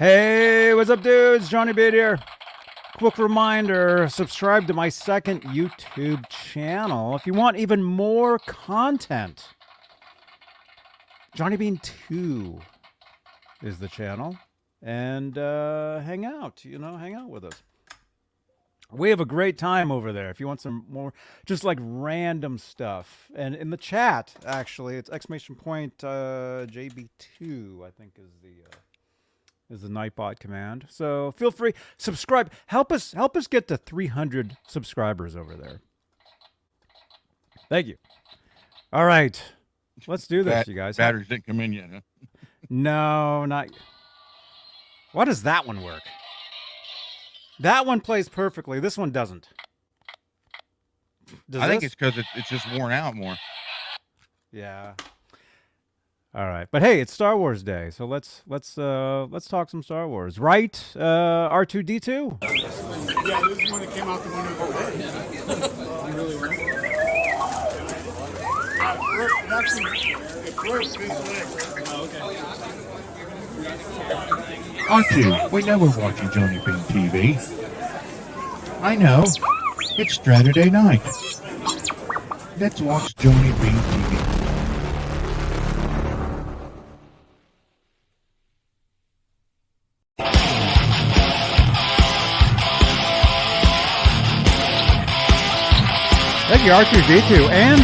Hey, what's up, dudes? Johnny Beat here. Quick reminder, subscribe to my second YouTube channel if you want even more content. Johnny Bean 2 is the channel. And hang out, hang out with us. We have a great time over there. If you want some more, just like random stuff. And in the chat, actually, it's exclamation point JB2, I think is the Nightbot command. So feel free, subscribe. Help us get to 300 subscribers over there. Thank you. All right. Let's do this, you guys. Batteries didn't come in yet, huh? No, not. Why does that one work? That one plays perfectly. This one doesn't. I think it's because it's just worn out more. Yeah. All right, but hey, it's Star Wars Day, so let's talk some Star Wars, right? R2D2. Yeah, this is when it came out the window. You really were? It broke this leg. Oh, okay. R2, we know we're watching Johnny Bean TV. I know. It's Straturday Night. Let's watch Johnny Bean TV. Thank you, R2D2 and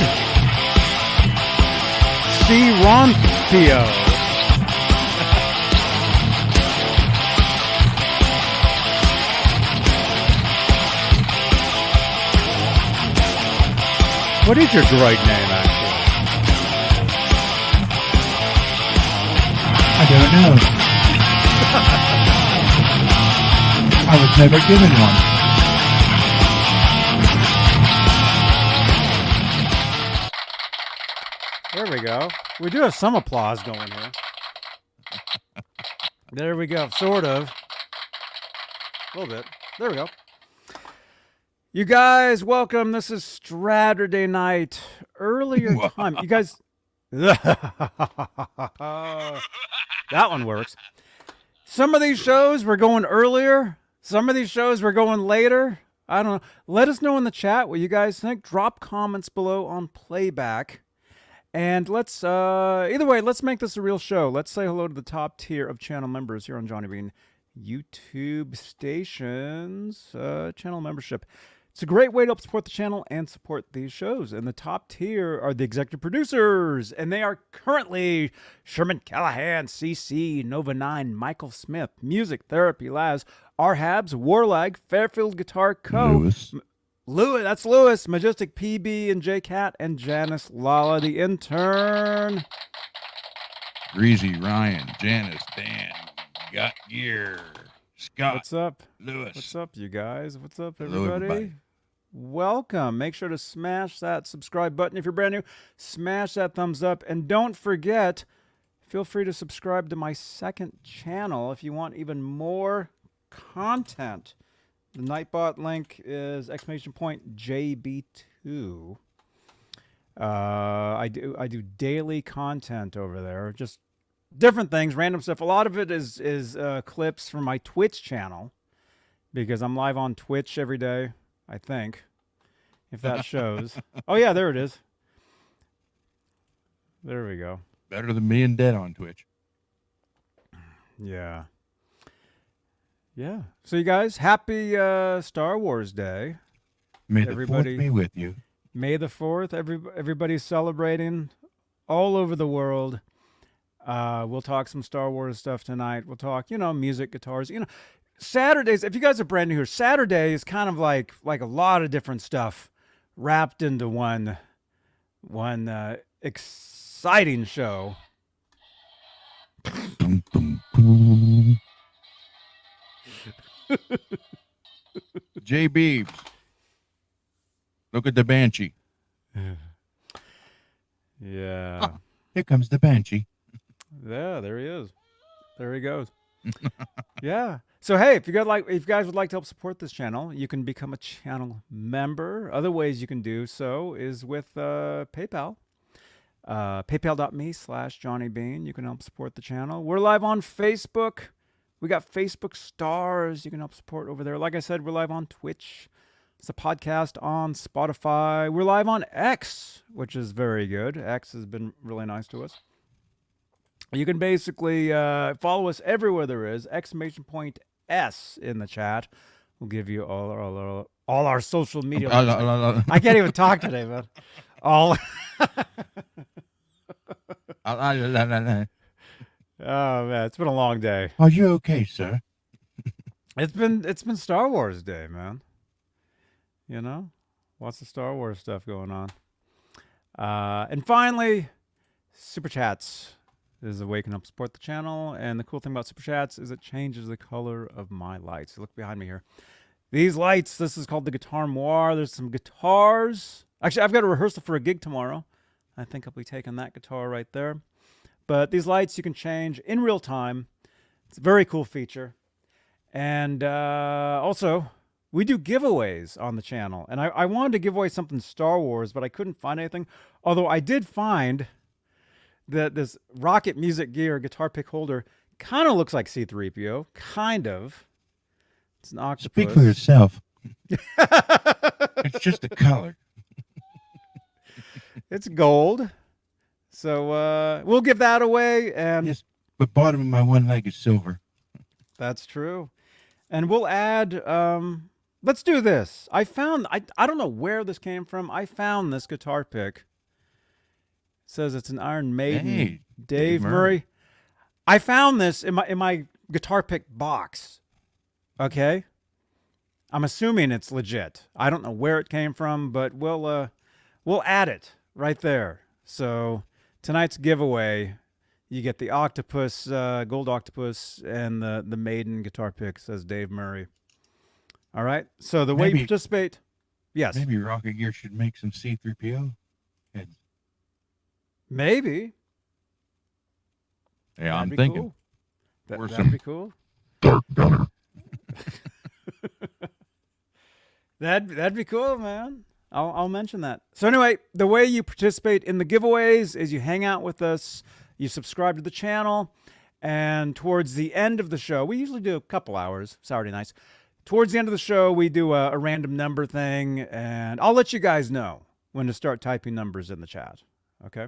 C. Ronthio. What is your droid name, actually? I don't know. I was never given one. There we go. We do have some applause going here. There we go. Sort of. A little bit. There we go. You guys, welcome. This is Straturday Night. Earlier time. You guys. That one works. Some of these shows we're going earlier. Some of these shows we're going later. I don't know. Let us know in the chat what you guys think. Drop comments below on playback. And let's, either way, let's make this a real show. Let's say hello to the top tier of channel members here on Johnny Bean YouTube Stations channel membership. It's a great way to help support the channel and support these shows. And the top tier are the executive producers, and they are currently Sherman Callahan, CC, Nova 9, Michael Smith, Music Therapy Laz, R-Habs, Warlag, Fairfield Guitar Co., Lewis, that's Lewis, Majestic PB and J Cat, and Janice Lala, the intern. Greasy, Ryan, Janice, Dan, Got Gear, Scott. What's up? Lewis. What's up, you guys? What's up, Hello, everybody? Welcome. Make sure to smash that subscribe button if you're brand new. Smash that thumbs up. And don't forget, feel free to subscribe to my second channel if you want even more content. The Nightbot link is exclamation point JB2. I do daily content over there, just different things, random stuff. A lot of it is clips from my Twitch channel because I'm live on Twitch every day, I think, if that shows. Oh yeah, there it is. There we go. Better than me and Dead on Twitch. Yeah. Yeah. So you guys, happy Star Wars Day. May the 4th be with you. May the 4th. Everybody's celebrating all over the world. We'll talk some Star Wars stuff tonight. We'll talk, music, guitars. Saturdays, if you guys are brand new here, Saturday is kind of like a lot of different stuff wrapped into one exciting show. JB, look at the Banshee. Yeah. Oh, here comes the Banshee. Yeah, there he is. There he goes. Yeah. So hey, if you guys would like to help support this channel, you can become a channel member. Other ways you can do so is with PayPal. PayPal.me/JohnnyBean. You can help support the channel. We're live on Facebook. We got Facebook stars. You can help support over there. Like I said, we're live on Twitch. It's a podcast on Spotify. We're live on X, which is very good. X has been really nice to us. You can basically follow us everywhere there is. Exclamation point S in the chat. We'll give you all our social media links. I can't even talk today, man. All. Oh man, it's been a long day. Are you okay, sir? It's been Star Wars Day, man. You know, lots of Star Wars stuff going on. And finally, Super Chats is a way you can help support the channel. And the cool thing about Super Chats is it changes the color of my lights. Look behind me here. These lights, this is called the Guitar Noir. There's some guitars. Actually, I've got a rehearsal for a gig tomorrow. I think I'll be taking that guitar right there. But these lights you can change in real time. It's a very cool feature. And also, we do giveaways on the channel. And I wanted to give away something Star Wars, but I couldn't find anything. Although I did find that this Rocket Music Gear guitar pick holder kind of looks like C-3PO. Kind of. It's an octopus. Speak for yourself. It's just the color. It's gold. So we'll give that away. And Yes, but bottom of my one leg is silver. that's true. And we'll add, let's do this. I don't know where this came from. I found this guitar pick. It says it's an Iron Maiden. Hey, Dave Murray. I found this in my guitar pick box. Okay. I'm assuming it's legit. I don't know where it came from, but we'll add it right there. So tonight's giveaway, you get the octopus, gold octopus, and the Maiden guitar pick, says Dave Murray. All right. So the way you participate, yes. Maybe Rocket Gear should make some C-3PO heads. Maybe. Yeah, I'm That'd be thinking. cool. Or That'd some be cool. Dark Gunner. That'd be cool, man. I'll mention that. So anyway, the way you participate in the giveaways is you hang out with us, you subscribe to the channel, and towards the end of the show, we usually do a couple hours, Saturday nights. Towards the end of the show, we do a random number thing, and I'll let you guys know when to start typing numbers in the chat. Okay?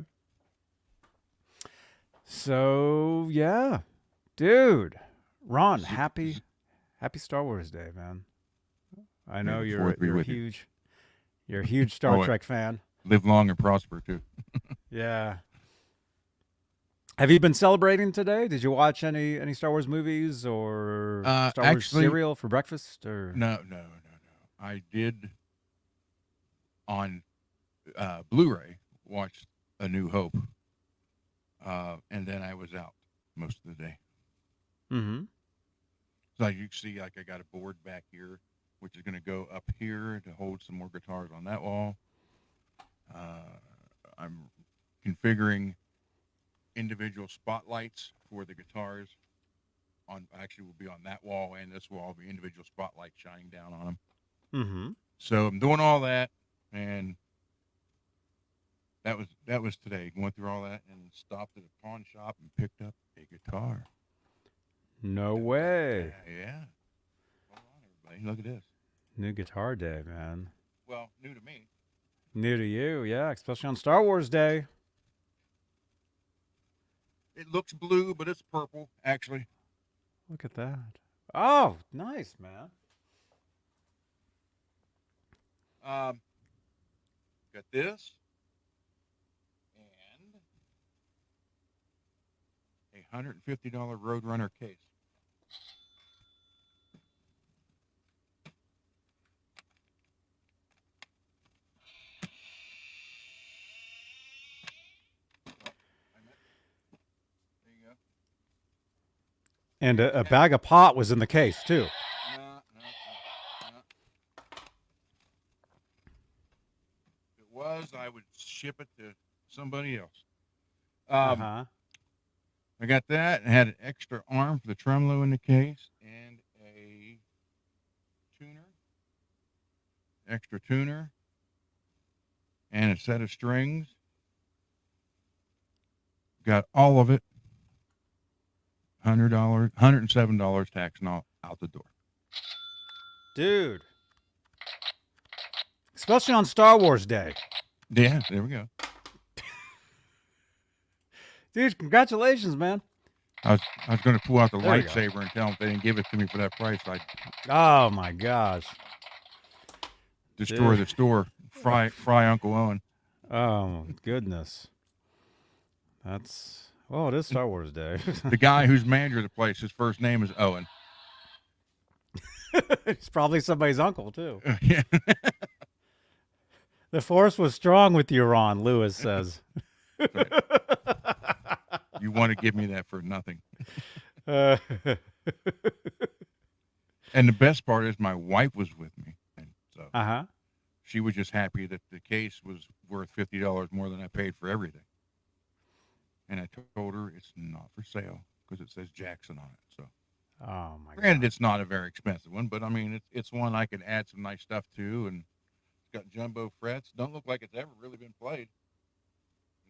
So, yeah. Dude. Ron, happy Star Wars Day, man. I know May the you're Fourth be a with you. huge Star Trek fan. Live long and prosper too. Yeah. Have you been celebrating today? Did you watch any Star Wars movies or Star Wars actually, cereal for breakfast? Or No. I did on Blu-ray watch A New Hope, and then I was out most of the day. Mm-hmm. So you can see, like, I got a board back here, which is going to go up here to hold some more guitars on that wall. I'm configuring individual spotlights for the guitars. Actually, will be on that wall and this wall. Will be individual spotlights shining down on them. Mm-hmm. So I'm doing all that, and that was today. Went through all that and stopped at a pawn shop and picked up a guitar. No way. Yeah. Hold on, everybody. Look at this. New Guitar Day, man. Well, new to me. New to you, yeah, especially on Star Wars Day. It looks blue, but it's purple, actually. Look at that. Oh, nice, man. Got this. And a $150 Roadrunner case. There you go. And a bag of pot was in the case, too. No. If it was, I would ship it to somebody else. Uh-huh. I got that and had an extra arm for the tremolo in the case and a tuner, extra tuner, and a set of strings. Got all of it. $107 tax and all out the door. Dude. Especially on Star Wars Day. Yeah, there we go. Dude, congratulations, man. I was going to pull out the There you go. lightsaber and tell them if they didn't give it to me for that price, I'd Oh, my gosh. destroy Dude. the store. Fry Uncle Owen. Oh, goodness. That's... Well, it is Star Wars Day. The guy who's manager of the place, his first name is Owen. He's probably somebody's uncle, too. Yeah. The force was strong with you, Ron, Lewis says. You want to give me that for nothing. Uh, And the best part is my wife was with me. And so uh-huh. she was just happy that the case was worth $50 more than I paid for everything. And I told her it's not for sale because it says Jackson on it. So Oh, my granted, God. it's not a very expensive one, but I mean, it's one I can add some nice stuff to, and it's got jumbo frets. Don't look like it's ever really been played.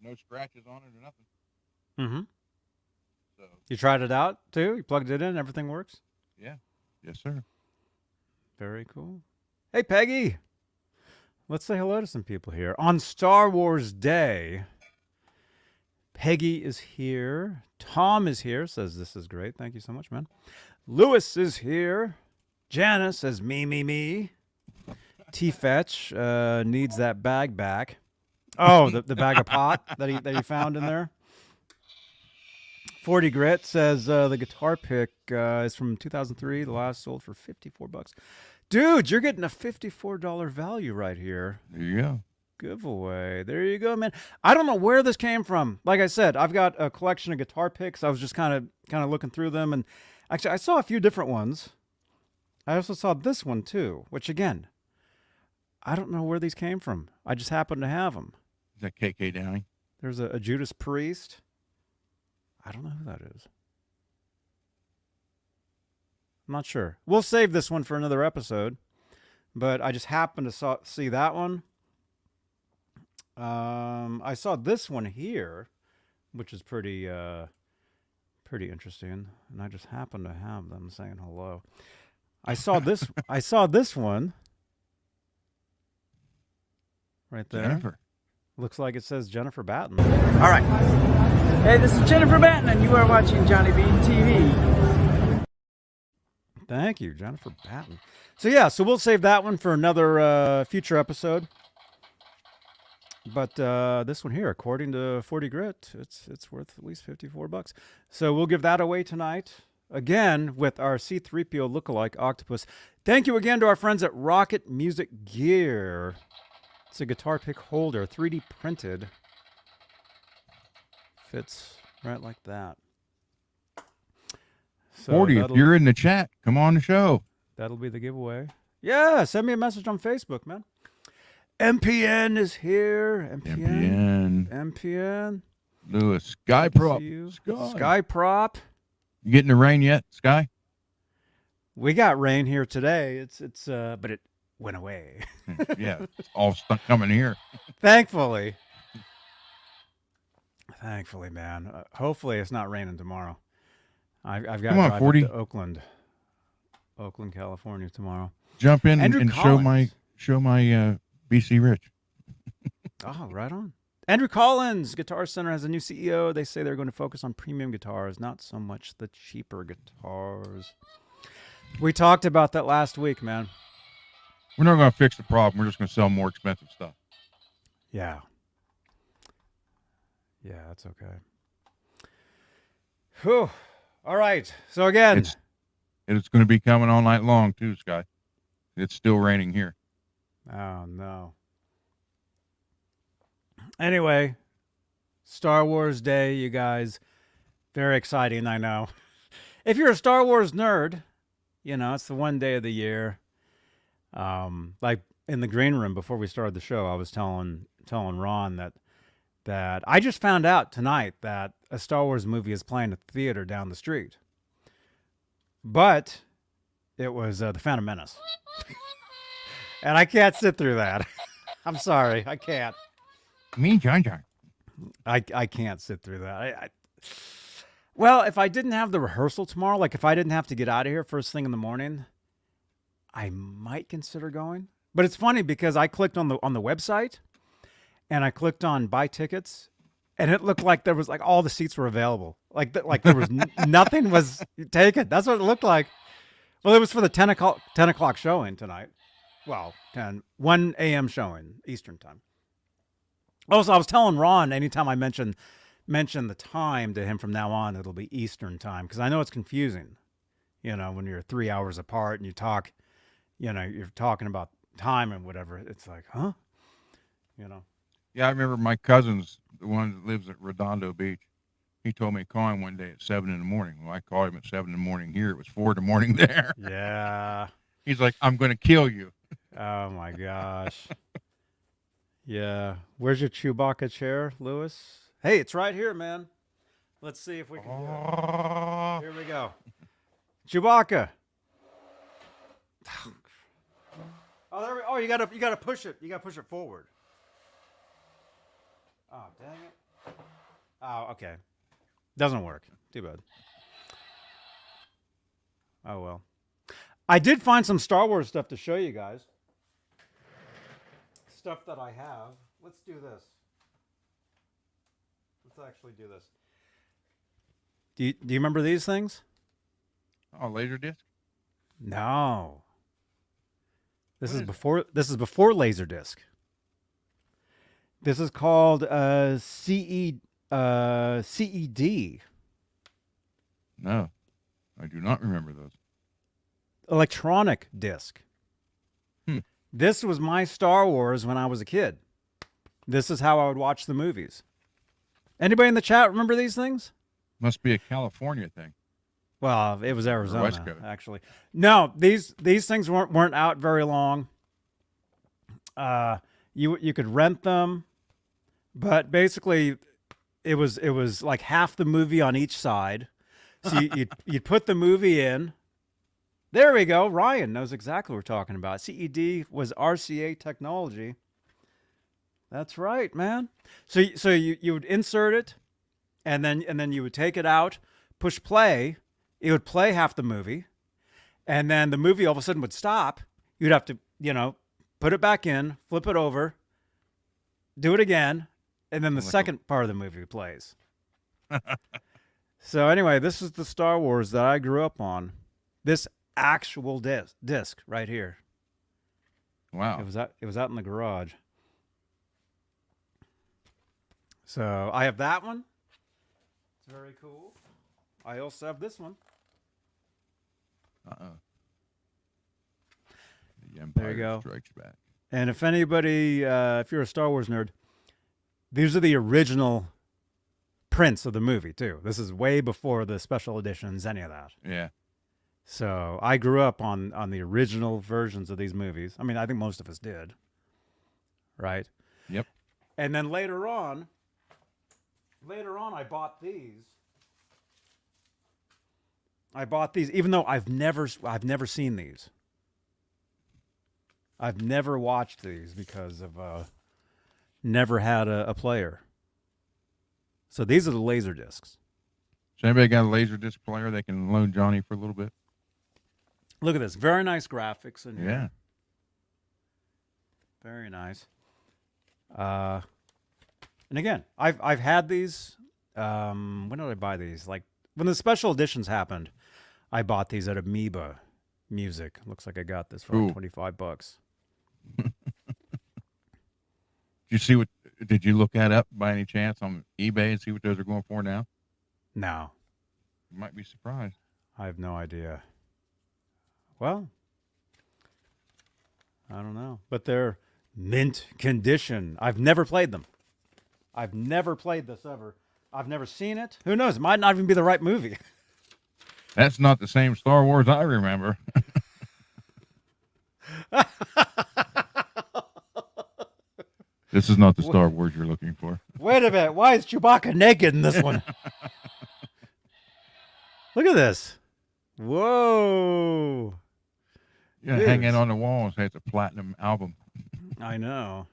No scratches on it or nothing. Mm-hmm. So You tried it out, too? You plugged it in? Everything works? yeah, yes, sir. Very cool. Hey, Peggy. Let's say hello to some people here. On Star Wars Day, Peggy is here. Tom is here, says this is great. Thank you so much, man. Lewis is here. Janice says me. T-Fetch needs that bag back. Oh, the bag of pot that he found in there. 40 Grit says the guitar pick is from 2003. The last sold for $54. Dude, you're getting a $54 value right here. There you go. Giveaway. There you go, man. I don't know where this came from. Like I said, I've got a collection of guitar picks. I was just kind of looking through them, and actually I saw a few different ones. I also saw this one too, which again, I don't know where these came from. I just happened to have them. Is that KK Downing? There's a Judas Priest. I don't know who that is. I'm not sure. We'll save this one for another episode, but I just happened to see that one. I saw this one here, which is pretty interesting, and I just happened to have them saying hello. I saw this. I saw this one right there. Jennifer. Looks like it says Jennifer Batten. All right. Hey, this is Jennifer Batten, and you are watching Johnny Bean TV. Thank you, Jennifer Batten. So yeah, so we'll save that one for another future episode. But this one here, according to 40 Grit, it's worth at least $54. So we'll give that away tonight. Again, with our C-3PO lookalike octopus. Thank you again to our friends at Rocket Music Gear. It's a guitar pick holder, 3D printed. Fits right like that. So 40, if you're in the chat, come on the show. that'll be the giveaway. Yeah, send me a message on Facebook, man. MPN is here. MPN. Lewis, Sky Good to Prop. see you. Sky. Sky Prop. You getting the rain yet, Sky? We got rain here today. But it went away. Yeah, it's all stuck coming here. Thankfully, man. Hopefully, it's not raining tomorrow. I've got Come on, to drive 40. up to Oakland, California tomorrow. Jump in Andrew and Collins. show my BC Rich. Oh, right on. Andrew Collins, Guitar Center, has a new CEO. They say they're going to focus on premium guitars, not so much the cheaper guitars. We talked about that last week, man. We're not going to fix the problem. We're just going to sell more expensive stuff. Yeah. Yeah, that's okay. Whew. All right. So again, It's going to be coming all night long too, Sky. It's still raining here. oh no. Anyway, Star Wars Day, you guys. Very exciting, I know. If you're a Star Wars nerd, you know, it's the one day of the year. Like in the green room before we started the show, I was telling Ron that I just found out tonight that a Star Wars movie is playing at the theater down the street. But it was The Phantom Menace. And I can't sit through that. I'm sorry, I can't. Me, John. I can't sit through that. Well, if I didn't have the rehearsal tomorrow, like if I didn't have to get out of here first thing in the morning, I might consider going. But it's funny because I clicked on the website and I clicked on buy tickets, and it looked like there was like all the seats were available. Like there was nothing was taken. That's what it looked like. Well, it was for the 10 o'clock showing tonight. Well, 1 a.m. showing Eastern time. Also, I was telling Ron anytime I mention the time to him from now on, it'll be Eastern time, because I know it's confusing. You know, when you're 3 hours apart and you talk, you know, you're talking about time and whatever. It's like, huh? You know. Yeah, I remember my cousin's, the one that lives at Redondo Beach. He told me to call him one day at 7 in the morning. Well, I called him at 7 in the morning here. It was 4 in the morning there. Yeah. He's like, I'm going to kill you. Oh my gosh. Yeah. Where's your Chewbacca chair, Lewis? Hey, it's right here, man. Let's see if we can do it. Here we go. Chewbacca. Oh, there we, oh, you gotta push it. You gotta push it forward. Oh, dang it. Oh, okay. Doesn't work. Too bad. Oh well. I did find some Star Wars stuff to show you guys. Stuff that I have. Let's do this. Let's actually do this. Do you remember these things? Oh, Laserdisc? No. This What is is before Laserdisc. This is called CED. No, I do not remember those. Electronic disc. Hmm. This was my Star Wars when I was a kid. This is how I would watch the movies. Anybody in the chat remember these things? Must be a California thing. Well, it was Arizona, West Coast. actually. No, these things weren't out very long. You could rent them, but basically, it was like half the movie on each side. So you'd put the movie in. There we go. Ryan knows exactly what we're talking about. CED was RCA technology. That's right, man. So you would insert it, and then you would take it out, push play. It would play half the movie, and then the movie all of a sudden would stop. You'd have to, put it back in, flip it over, do it again, and then the second part of the movie plays. So anyway, this is the Star Wars that I grew up on. This actual disc right here. Wow. It was out in the garage. So I have that one. It's very cool. I also have this one. The Empire There you go. Strikes Back. And if anybody, if you're a Star Wars nerd, these are the original prints of the movie too. This is way before the special editions, any of that. Yeah. So I grew up on the original versions of these movies. I mean, I think most of us did. Right? Yep. And then later on, I bought these. Even though I've never seen these. I've never watched these because of never had a player. So these are the laser discs. So anybody got a Laserdisc player they can loan Johnny for a little bit? Look at this. Very nice graphics in here. Yeah. Very nice. And again, I've had these. When did I buy these? Like when the special editions happened, I bought these at Amoeba Music. Looks like I got this for like $25. Did you look that up by any chance on eBay and see what those are going for now? No, You might be surprised. I have no idea. Well, I don't know, but they're mint condition. I've never played them. I've never played this ever. I've never seen it. Who knows? It might not even be the right movie. That's not the same Star Wars I remember. This is not the Star Wars you're looking for. Wait a minute. Why is Chewbacca naked in this one? Look at this. Whoa. Yeah, It hanging is. on the wall and say it's a platinum album. I know.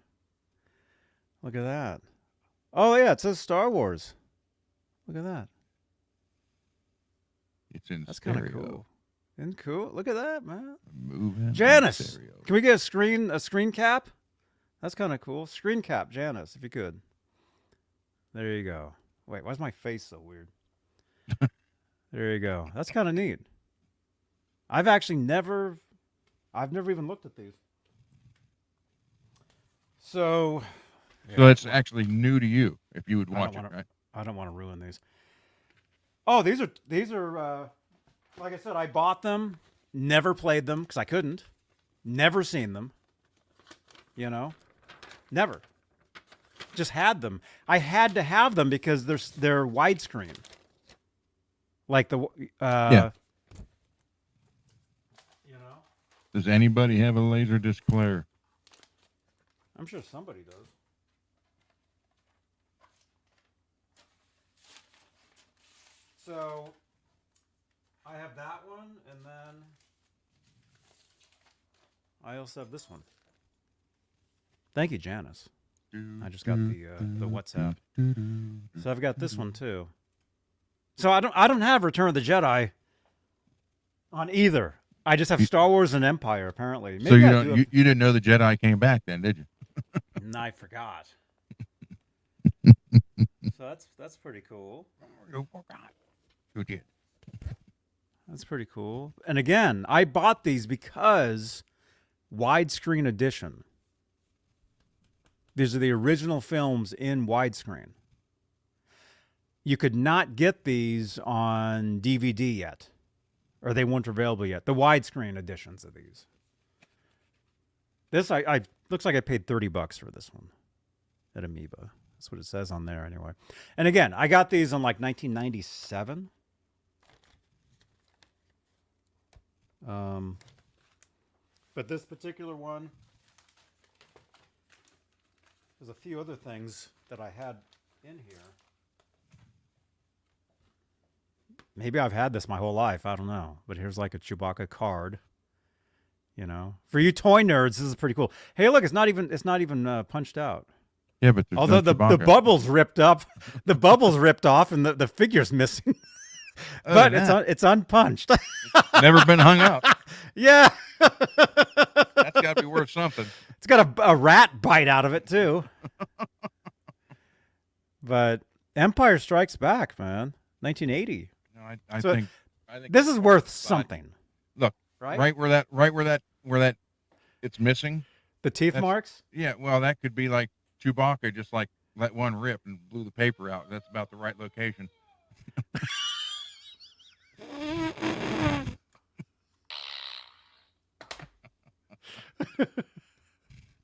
Look at that. Oh, yeah. It says Star Wars. Look at that. It's in That's kind of stereo. cool. Isn't cool? Look at that, man. Moving in Janice, stereo. can we get a screen cap? That's kind of cool. Screen cap, Janice, if you could. There you go. Wait, why's my face so weird? There you go. That's kind of neat. I've never even looked at these. So it's actually new to you if you would watch it, right? I don't want to ruin these. Oh, these are like I said, I bought them, never played them because I couldn't, never seen them. You know, never. Just had them. I had to have them because they're widescreen. Like the Yeah. You know, Does anybody have a laser disc player? I'm sure somebody does. So I have that one, and then I also have this one. Thank you, Janice. I just got the WhatsApp. So I've got this one too. So I don't have Return of the Jedi on either. I just have Star Wars and Empire apparently. So you didn't know the Jedi came back then, did you? No, I forgot. So that's pretty cool. You forgot. Who did? That's pretty cool. And again, I bought these because widescreen edition. These are the original films in widescreen. You could not get these on DVD yet, or they weren't available yet. The widescreen editions of these. This I looks like I paid $30 for this one at Amoeba. That's what it says on there anyway. And again, I got these in like 1997. But this particular one, there's a few other things that I had in here. Maybe I've had this my whole life. I don't know. But here's like a Chewbacca card. You know, for you toy nerds, this is pretty cool. Hey, look, it's not even punched out. Yeah, but there's although no the Chewbacca. bubbles ripped up, the bubbles ripped off, and the figure's missing. But it's unpunched. Never been hung up. Yeah. That's got to be worth something. It's got a rat bite out of it too. But Empire Strikes Back, man, 1980. No, I So think This is worth something. Look, right? right where that it's missing. The teeth marks. Yeah, well, that could be like Chewbacca just like let one rip and blew the paper out. That's about the right location.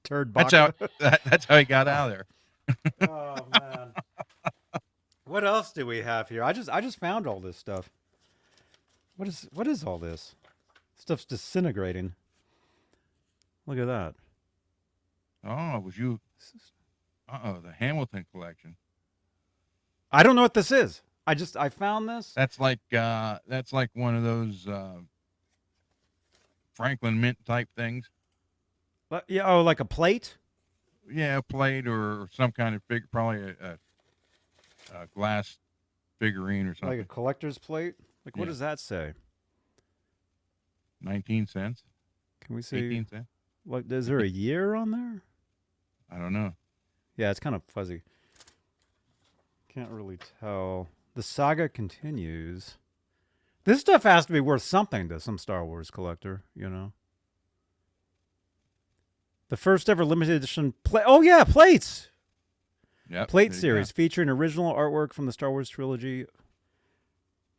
Turd That's Baka. that's how he got out of there. Oh man. What else do we have here? I just found all this stuff. What is all this? Stuff's disintegrating. Look at that. Oh, it was you? The Hamilton collection. I don't know what this is. I found this. That's like one of those Franklin Mint type things. Yeah, oh, like a plate? Yeah, a plate or some kind of probably a glass figurine or something. Like a collector's plate? Like what Yeah. does that say? 19 cents. Can we see? 18 cents. What is there a year on there? I don't know. Yeah, it's kind of fuzzy. Can't really tell. The saga continues. This stuff has to be worth something to some Star Wars collector, you know. The first ever limited edition oh yeah, plates. Yep. Plate there you series featuring original artwork from the Star Wars trilogy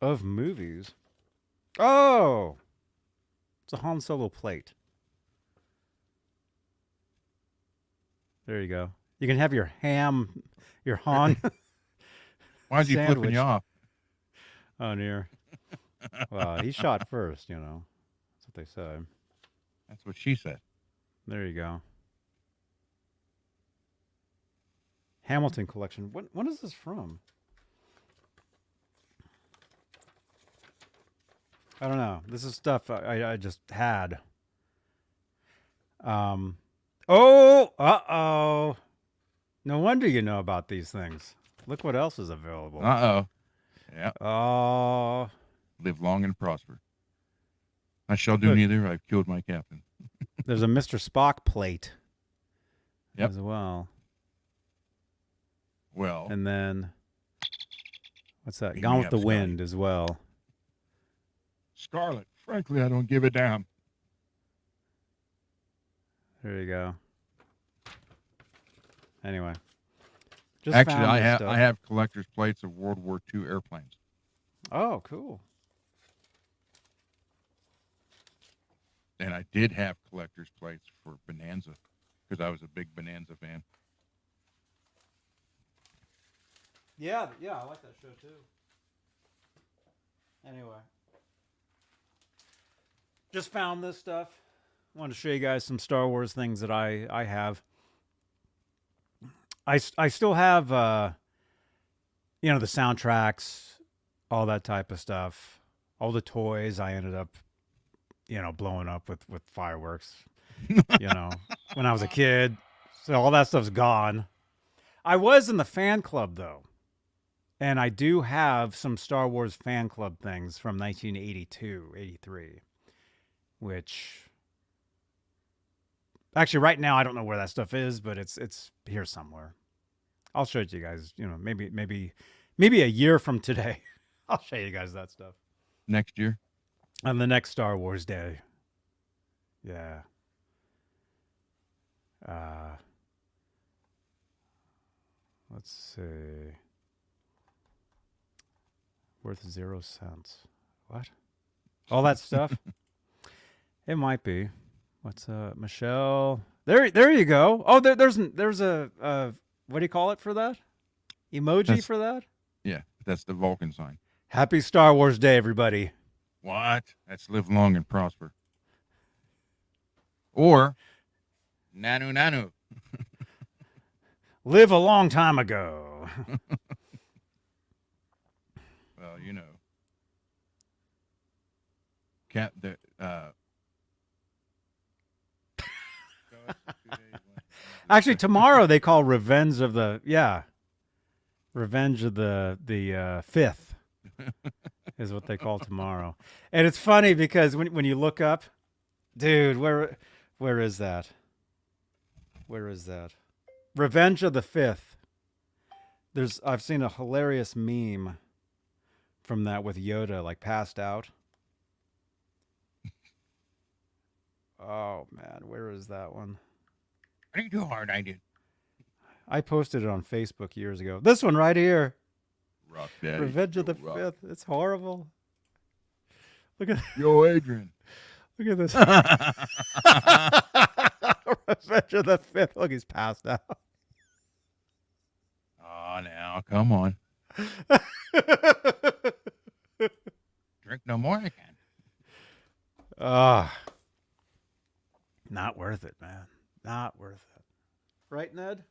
of movies. Oh, it's a Han Solo plate. There you go. You can have your Han. Why is he flipping sandwich. you off? Oh, dear. Well, he shot first, you know. That's what they say. That's what she said. There you go. Hamilton collection. When is this from? I don't know. This is stuff I just had. Uh-oh. No wonder you know about these things. Look what else is available. Uh-oh. Yeah. Oh. Live long and prosper. I shall do Good. neither. I've killed my captain. There's a Mr. Spock plate Yep. as well. Well, And then, what's that? Beam Gone me with up, the Scotty. Wind as well. Scarlet, frankly, I don't give a damn. There you go. Anyway. Just Actually, found this stuff. I have collector's plates of World War II airplanes. Oh, cool. And I did have collector's plates for Bonanza because I was a big Bonanza fan. Yeah, I like that show too. Anyway. Just found this stuff. Wanted to show you guys some Star Wars things that I have. I still have, the soundtracks, all that type of stuff. All the toys I ended up, blowing up with fireworks, when I was a kid. So all that stuff's gone. I was in the fan club, though. And I do have some Star Wars fan club things from 1982, 83, which... Actually, right now, I don't know where that stuff is, but it's here somewhere. I'll show it to you guys, maybe a year from today. I'll show you guys that stuff. Next year? On the next Star Wars day. Yeah. Let's see. Worth 0 cents. What? All that stuff? It might be. What's Michelle? There you go. Oh, there's a what do you call it for that? Emoji for that? Yeah, that's the Vulcan sign. Happy Star Wars Day, everybody. What? That's live long and prosper. Or Nanu Nanu. Live a long time ago. Well, Actually, tomorrow they call Revenge of the 5th is what they call tomorrow. And it's funny because when you look up, dude, where is that? Where is that? Revenge of the 5th. I've seen a hilarious meme from that with Yoda like passed out. Oh man, where is that one? I ain't too hard, I did. I posted it on Facebook years ago. This one right here. Rock Daddy. Revenge of the Rock. 5th. It's horrible. Look at Yo, Adrian. Look at this. Revenge of the 5th. Look, he's passed out. Oh, now, come on. Drink no more, I can. Not worth it, man. Not worth it. Right, Ned?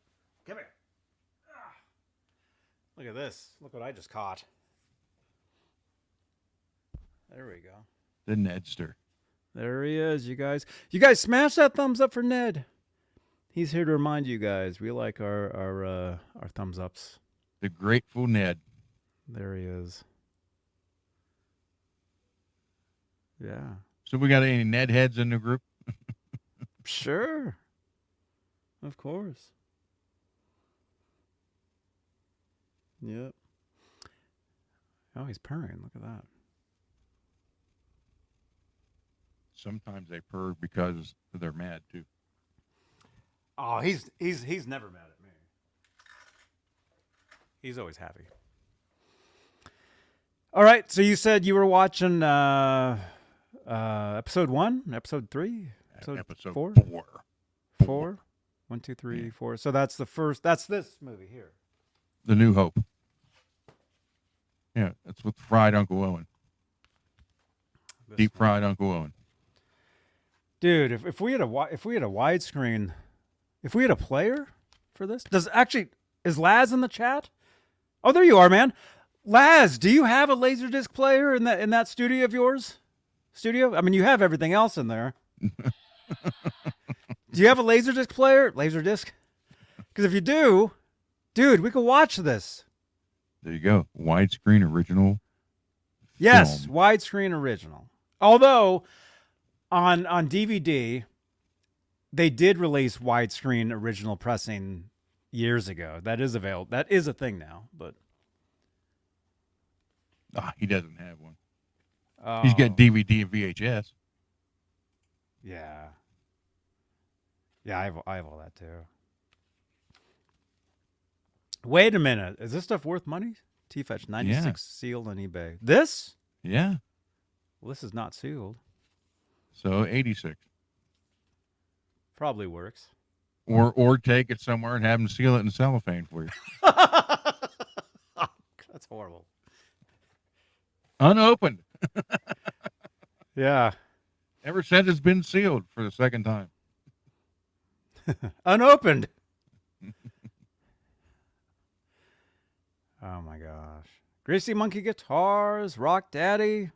Come here. Look at this. Look what I just caught. There we go. The Nedster. There he is, you guys. You guys smash that thumbs up for Ned. He's here to remind you guys we like our thumbs ups. The Grateful Ned. There he is. Yeah. So we got any Ned heads in the group? Sure. Of course. Yep. Oh, he's purring. Look at that. Sometimes they purr because they're mad too. Oh, he's never mad at me. He's always happy. All right, so you said you were watching episode 1, episode 3, Episode 4? 4. 4? 1, 2, 3, 4. So that's the first. That's this movie here. The New Hope. Yeah, that's with fried Uncle Owen. Deep fried Uncle Owen. Dude, if we had a widescreen, if we had a player for this, is Laz in the chat? Oh, there you are, man. Laz, do you have a Laserdisc player in that studio of yours? Studio? I mean, you have everything else in there. Do you have a Laserdisc player? Laserdisc? Because if you do, dude, we could watch this. There you go. Widescreen original Yes, film. widescreen original. Although on DVD, they did release widescreen original pressing years ago. That is available. That is a thing now. But He doesn't have one. He's got DVD and VHS. Yeah. Yeah, I have all that too. Wait a minute. Is this stuff worth money? T-Fetch 96 sealed on eBay. This? Yeah. Well, this is not sealed. So 86. Probably works. Or take it somewhere and have them seal it in cellophane for you. That's horrible. Unopened. Yeah. Ever since it's been sealed for the second time. Unopened. Oh my gosh. Greasy Monkey Guitars, Rock Daddy,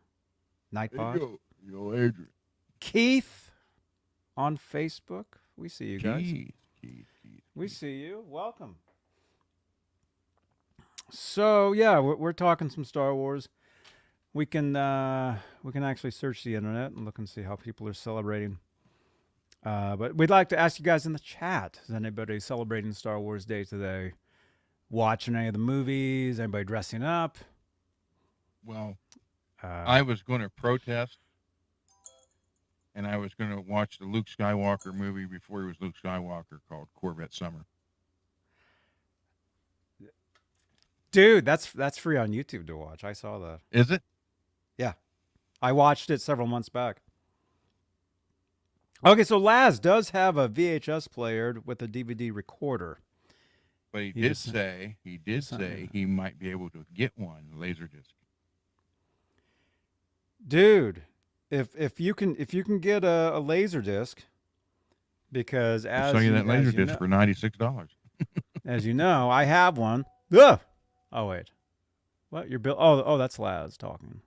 Nightbot. Yo, Adrian. Keith on Facebook. We see you guys. Keith. We see you. Welcome. So yeah, we're talking some Star Wars. We can actually search the internet and look and see how people are celebrating. But we'd like to ask you guys in the chat: is anybody celebrating Star Wars Day today? Watching any of the movies? Anybody dressing up? Well, I was going to protest, and I was going to watch the Luke Skywalker movie before he was Luke Skywalker called Corvette Summer. Dude, that's free on YouTube to watch. I saw that. Is it? Yeah. I watched it several months back. Okay, so Laz does have a VHS player with a DVD recorder. But he did say he might be able to get one Laserdisc. Dude, if you can get a Laserdisc, because I'll sell you that Laserdisc for $96. As you know, I have one. Ugh! Oh wait, what? You're Bill? Oh, that's Laz talking.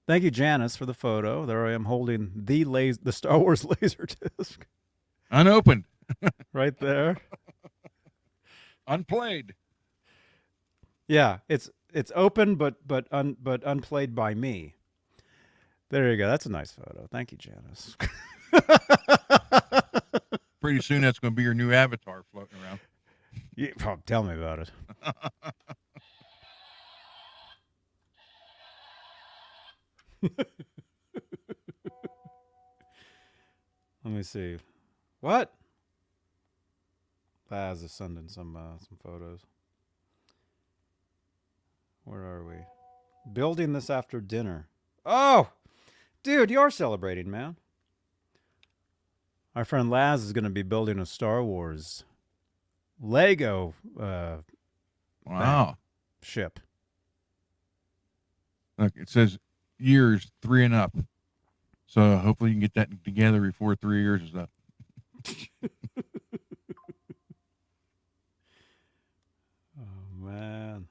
Thank you, Janice, for the photo. There I am holding the Star Wars Laserdisc. Unopened. Right there. Unplayed. Yeah, it's open but unplayed by me. There you go. That's a nice photo. Thank you, Janice. Pretty soon that's going to be your new avatar floating around. Yeah, oh, tell me about it. Let me see. What? Laz is sending some photos. Where are we? Building this after dinner. Oh, dude, you're celebrating, man. Our friend Laz is going to be building a Star Wars Lego Wow. ship. Look, it says years 3 and up. So hopefully you can get that together before 3 years is up. Oh, man.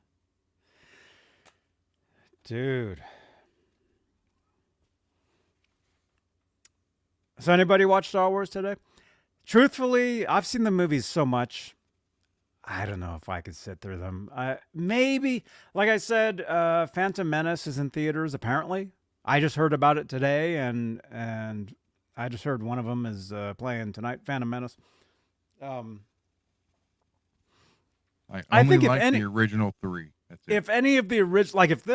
Dude. So anybody watch Star Wars today? Truthfully, I've seen the movies so much. I don't know if I could sit through them. Maybe, like I said, Phantom Menace is in theaters, apparently. I just heard about it today, and I just heard one of them is playing tonight, Phantom Menace. I think if like any- the original 3. That's it. If any of the original, like if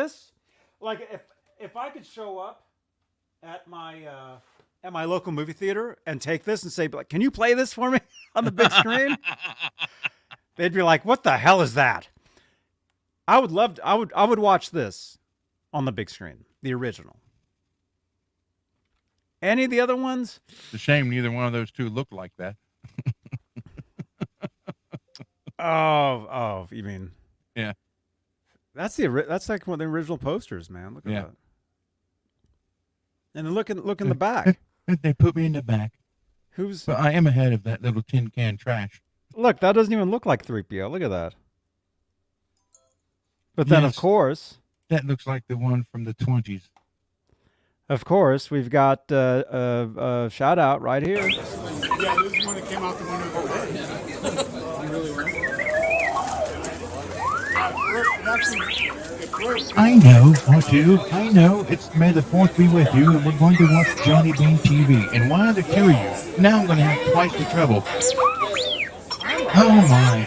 I could show up at my local movie theater and take this and say, like, can you play this for me on the big screen? They'd be like, what the hell is that? I would watch this on the big screen, the original. Any of the other ones? It's a shame neither one of those two looked like that. Oh, you mean? Yeah. That's like one of the original posters, man. Look at that. And then look in the back. They put me in the back. But I am ahead of that little tin can trash. Look, that doesn't even look like 3PO. Look at that. But then, of Yes. course, That looks like the one from the 20s. Of course, we've got a shout out right here. Yeah, this is when it came out the window of the day. You really were? It actually I know, R2. I know. It's May the 4th be with you, and we're going to watch Johnny Bean TV. And why the two of you? Now I'm going to have twice the trouble. Oh, my.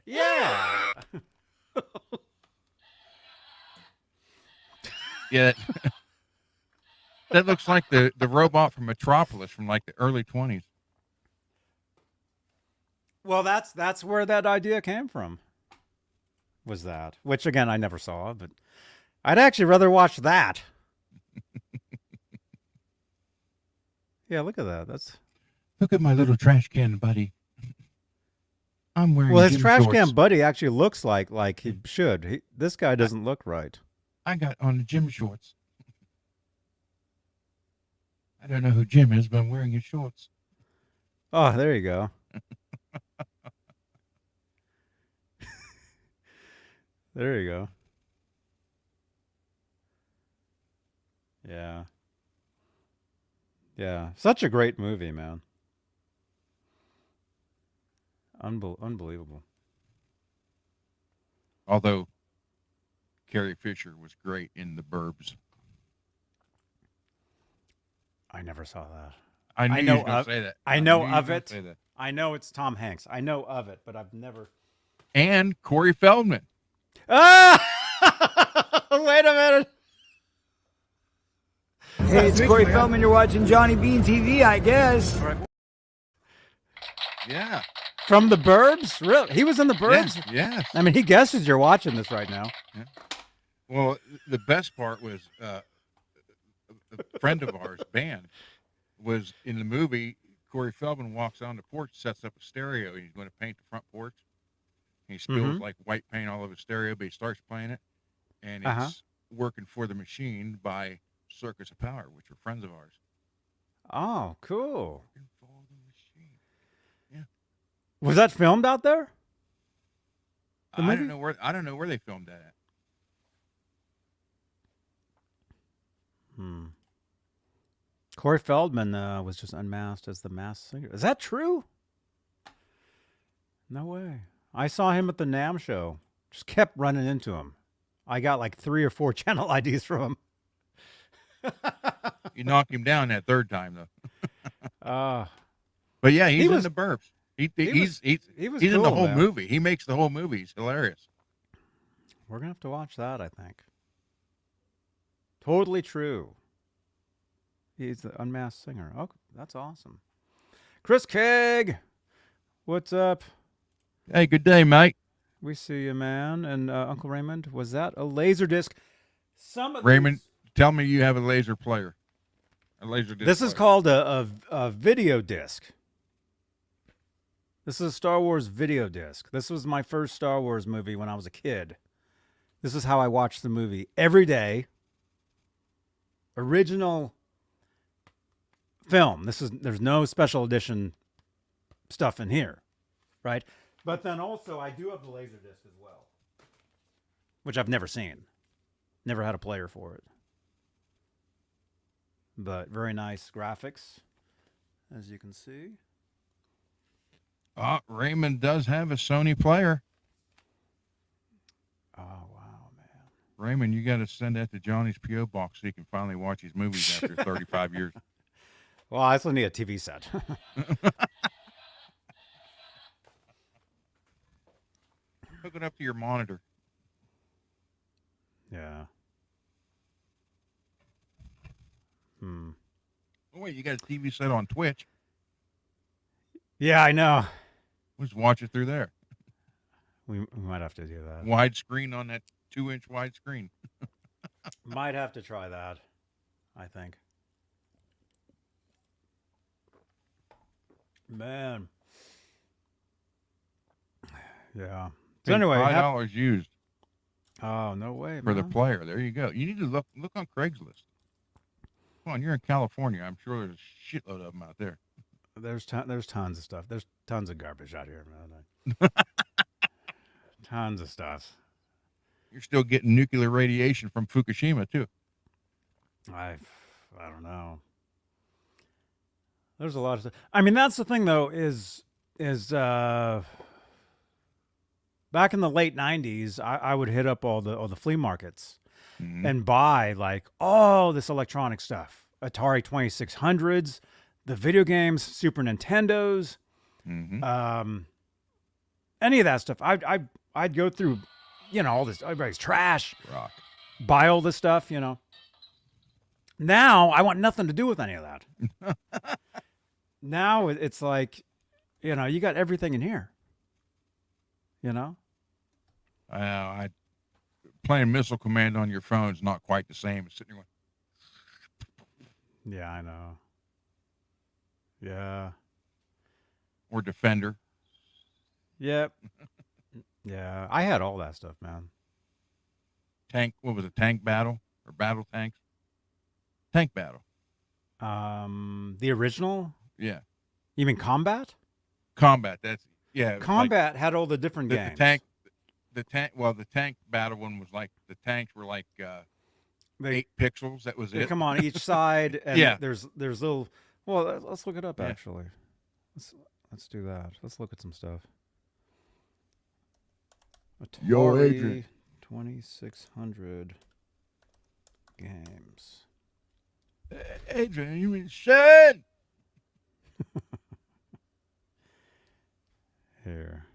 Yeah. Yeah. That looks like the robot from Metropolis from like the early 20s. Well, that's where that idea came from. Was that, which again I never saw, but I'd actually rather watch that. Yeah, look at that. That's Look at my little trash can, buddy. I'm wearing well, his gym trash shorts. can buddy actually looks like he should. This guy doesn't look right. I got on the gym shorts. I don't know who Jim is, but I'm wearing his shorts. Oh, there you go. There you go. Yeah. Yeah. Such a great movie, man. Unbelievable. Although Carrie Fisher was great in The Burbs. I never saw that. I knew I you know was going of- to say that. I know knew you was of gonna it. say that. I know it's Tom Hanks. I know of it, but I've never. And Corey Feldman. Ah! Wait a minute. Hey, it's Corey Feldman. You're watching Johnny Bean TV, I guess. Yeah. From The Burbs? Really? He was in The Burbs? Yes. I mean, he guesses you're watching this right now. Well, the best part was a friend of ours, band, was in the movie. Corey Feldman walks on the porch, sets up a stereo. He's going to paint the front porch. He spills like white paint all over the stereo, but he starts playing it, and it's working for the Machine by Circus of Power, which are friends of ours. Oh, cool. Working for the Machine. Yeah. Was that filmed out there? The I movie? don't know where they filmed that at. Corey Feldman was just unmasked as the Masked Singer. Is that true? No way. I saw him at the NAMM show. Just kept running into him. I got like 3 or 4 channel IDs from him. You knocked him down that third time, though. But yeah, he's He was- in The Burbs. He's was in the cool, whole man. movie. He makes the whole movie. He's hilarious. We're going to have to watch that, I think. Totally true. He's the unmasked singer. Oh, that's awesome. Chris Keg, what's up? Hey, good day, mate. We see you, man. And Uncle Raymond, was that a laser disc? Some of Raymond, these- tell me you have a laser player. A laser disc. This is player. called a video disc. This is a Star Wars video disc. This was my first Star Wars movie when I was a kid. This is how I watched the movie every day. Original film. There's no special edition stuff in here, right? But then also I do have the laser disc as well, which I've never seen. Never had a player for it. But very nice graphics, as you can see. Raymond does have a Sony player. Oh, wow, man. Raymond, you got to send that to Johnny's P.O. box so he can finally watch his movies after 35 years. Well, I still need a TV set. Hook it up to your monitor. Yeah. Oh, wait, you got a TV set on Twitch. Yeah, I know. Let's watch it through there. We might have to do that. Widescreen on that 2-inch widescreen. Might have to try that, I think. Man. Yeah. So anyway, $5 used oh, no way, for the man. player. There you go. You need to look on Craigslist. Come on, you're in California. I'm sure there's a shitload of them out there. There's tons of stuff. There's tons of garbage out here, man. Tons of stuff. You're still getting nuclear radiation from Fukushima too. I don't know. There's a lot of stuff. I mean, that's the thing though, is back in the late 90s, I would hit up all the flea markets Mhm. and buy like all this electronic stuff. Atari 2600s, the video games, Super Nintendos, Mhm. any of that stuff. I'd go through, all this everybody's trash, Rock. buy all this stuff, Now I want nothing to do with any of that. Now it's like, you got everything in here. I playing Missile Command on your phone is not quite the same as sitting there going, Yeah, I know. Yeah. or Defender. Yep. Yeah, I had all that stuff, man. Tank. What was it? Tank Battle or Battle Tanks? Tank Battle. The original? Yeah. You mean Combat? Combat. That's yeah. Combat had all the different The games. tank. The tank. Well, the Tank Battle one was like the tanks were like They 8 pixels. That was they it. come on each side, and Yeah. there's little. Well, let's look it up Yeah. actually. Let's do that. Let's look at some stuff. Atari Yo, Adrian. 2600 games. Adrian, you insane? Here.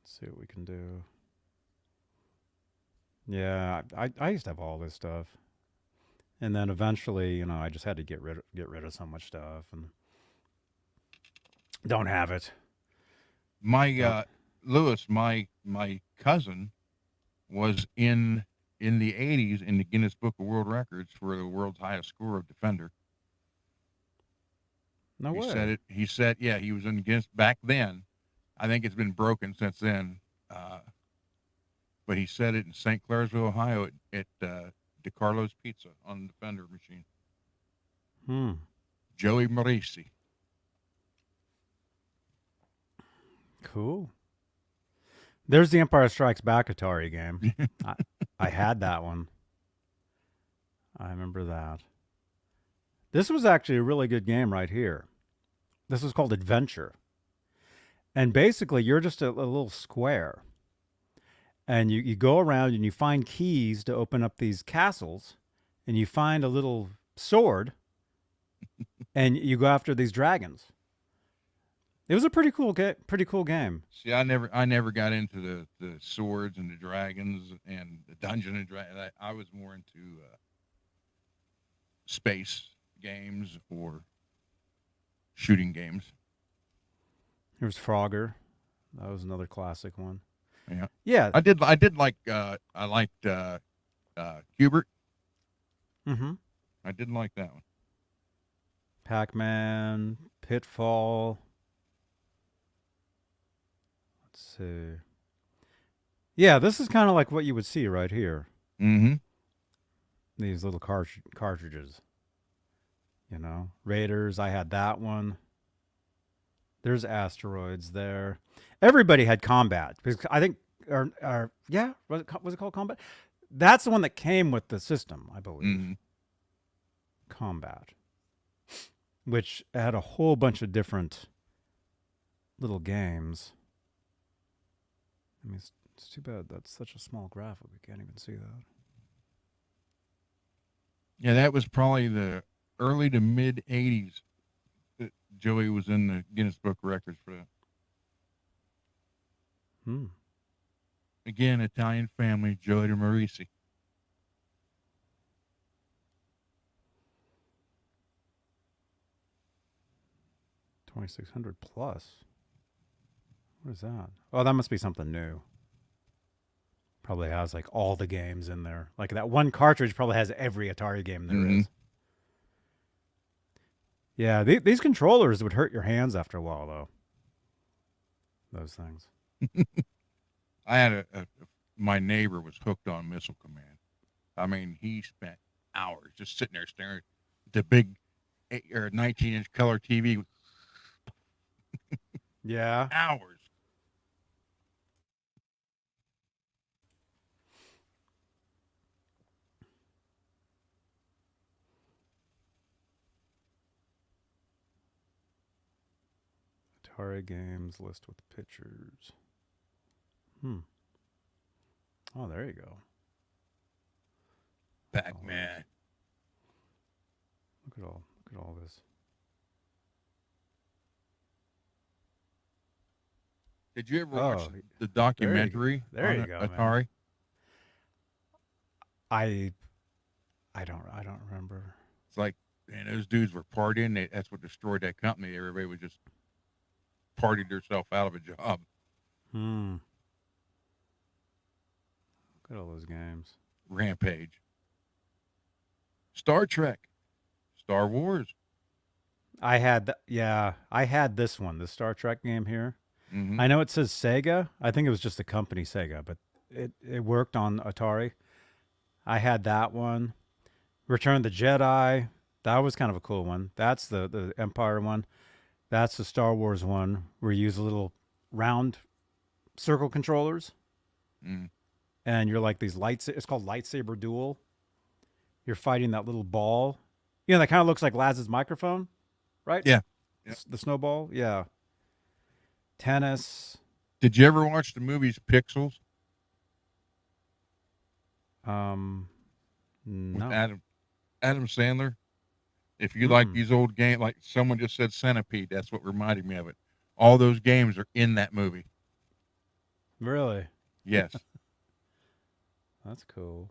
Let's see what we can do. Yeah, I used to have all this stuff, and then eventually, I just had to get rid of so much stuff, and don't have it. My Lewis, my cousin, was in the 80s in the Guinness Book of World Records for the world's highest score of Defender. No way. He said it. He said, yeah, he was in Guinness back then. I think it's been broken since then. But he said it in St. Clairsville, Ohio, at DeCarlo's Pizza on the Defender machine. Joey Morisi. Cool. There's the Empire Strikes Back Atari game. I had that one. I remember that. This was actually a really good game right here. This was called Adventure. And basically, you're just a little square. And you go around and you find keys to open up these castles. And you find a little sword. And you go after these dragons. It was a pretty cool game. See, I never got into the swords and the dragons and the dungeon and dragon. I was more into space games or shooting games. Here's Frogger. That was another classic one. Yeah. Yeah. I did like I liked Hubert. Mm-hmm. I did like that one. Pac-Man, Pitfall. Let's see. Yeah, this is kind of like what you would see right here. Mm-hmm. These little cartridges. Raiders, I had that one. There's Asteroids there. Everybody had Combat. Because I think, yeah, was it called Combat? That's the one that came with the system, I believe. Mm-hmm. Combat. Which had a whole bunch of different little games. I mean, it's too bad that's such a small graphic. We can't even see that. Yeah, that was probably the early to mid 80s that Joey was in the Guinness Book of Records for that. Again, Italian family, Joey de Morisi. $2,600 plus. What is that? Oh, that must be something new. Probably has like all the games in there. Like that one cartridge probably has every Atari game there is. Yeah, these controllers would hurt your hands after a while, though. Those things. I had my neighbor was hooked on Missile Command. I mean, he spent hours just sitting there staring at the big 19-inch color TV. Yeah. Hours. Atari games list with pictures. Oh, there you go. Pac-Man. Look at all this. Did you ever watch Oh, the documentary there on you go, man. Atari? I don't remember. It's like, man, those dudes were partying. That's what destroyed that company. Everybody was just partied themselves out of a job. Look at all those games. Rampage. Star Trek. Star Wars. I had this one, the Star Trek game here. Mm-hmm. I know it says Sega. I think it was just the company Sega, but it worked on Atari. I had that one. Return of the Jedi. That was kind of a cool one. That's the Empire one. That's the Star Wars one where you use a little round circle controllers. Mm. And you're like these lights. It's called lightsaber duel. You're fighting that little ball. You know, that kind of looks like Laz's microphone, right? Yeah. The snowball. Yeah. Tennis. Did you ever watch the movies Pixels? No. With Adam Sandler? If you like these old games, like someone just said Centipede, that's what reminded me of it. All those games are in that movie. Really? Yes. That's cool.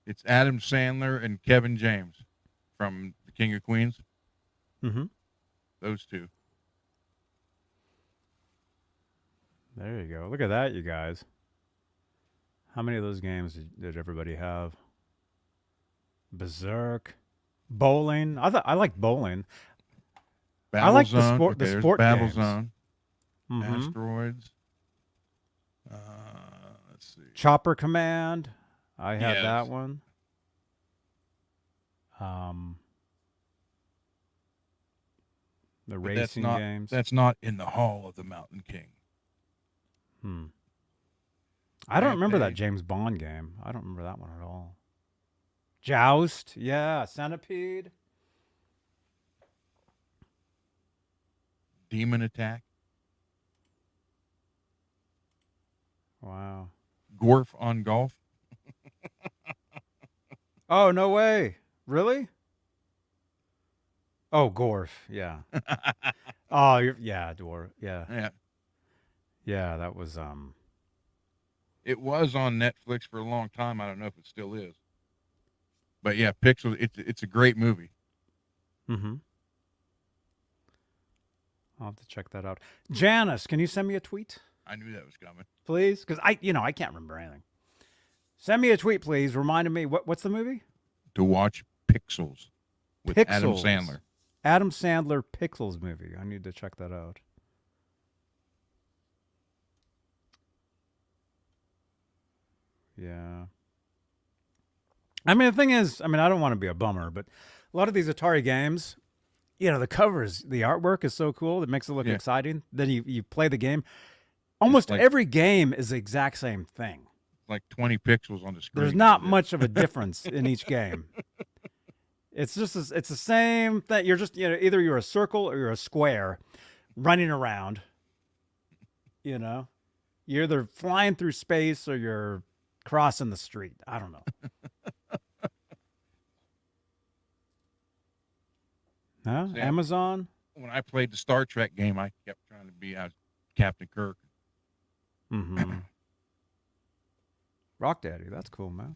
It's Adam Sandler and Kevin James from The King of Queens. Mm-hmm. Those two. There you go. Look at that, you guys. How many of those games did everybody have? Berserk, bowling. I like bowling. I like the Battlezone. sport. Okay, The sport there's games. Battlezone. Mhm. Asteroids. Let's see. Chopper Command. I had Yes. that one. The But racing games. That's not in the Hall of the Mountain King. I don't remember that Rampage. James Bond game. I don't remember that one at all. Joust. Yeah. Centipede. Demon Attack. Wow. Gorf on Golf. Oh, no way. Really? Oh, Gorf. Yeah. Oh, yeah, Dwarf. Yeah. Yeah. Yeah, that was It was on Netflix for a long time. I don't know if it still is. But yeah, Pixels, it's a great movie. I'll have to check that out. Janice, can you send me a tweet, I knew that was coming. please? Because I can't remember anything. Send me a tweet, please. Reminding me what's the movie? To watch Pixels with Adam Pixels. Sandler. Adam Sandler Pixels movie. I need to check that out. Yeah. I mean, the thing is, I don't want to be a bummer, but a lot of these Atari games, the covers, the artwork is so cool. It makes it look exciting. Then you play the game. Almost like- every game is the exact same thing. Like 20 pixels on the screen. There's not much of a difference in each game. It's just it's the same thing. You're just either you're a circle or you're a square, running around. You're either flying through space or you're crossing the street. I don't know. Huh? Sam, Amazon? When I played the Star Trek game, I kept trying to be Captain Kirk. Mm-hmm. Rock Daddy. That's cool, man.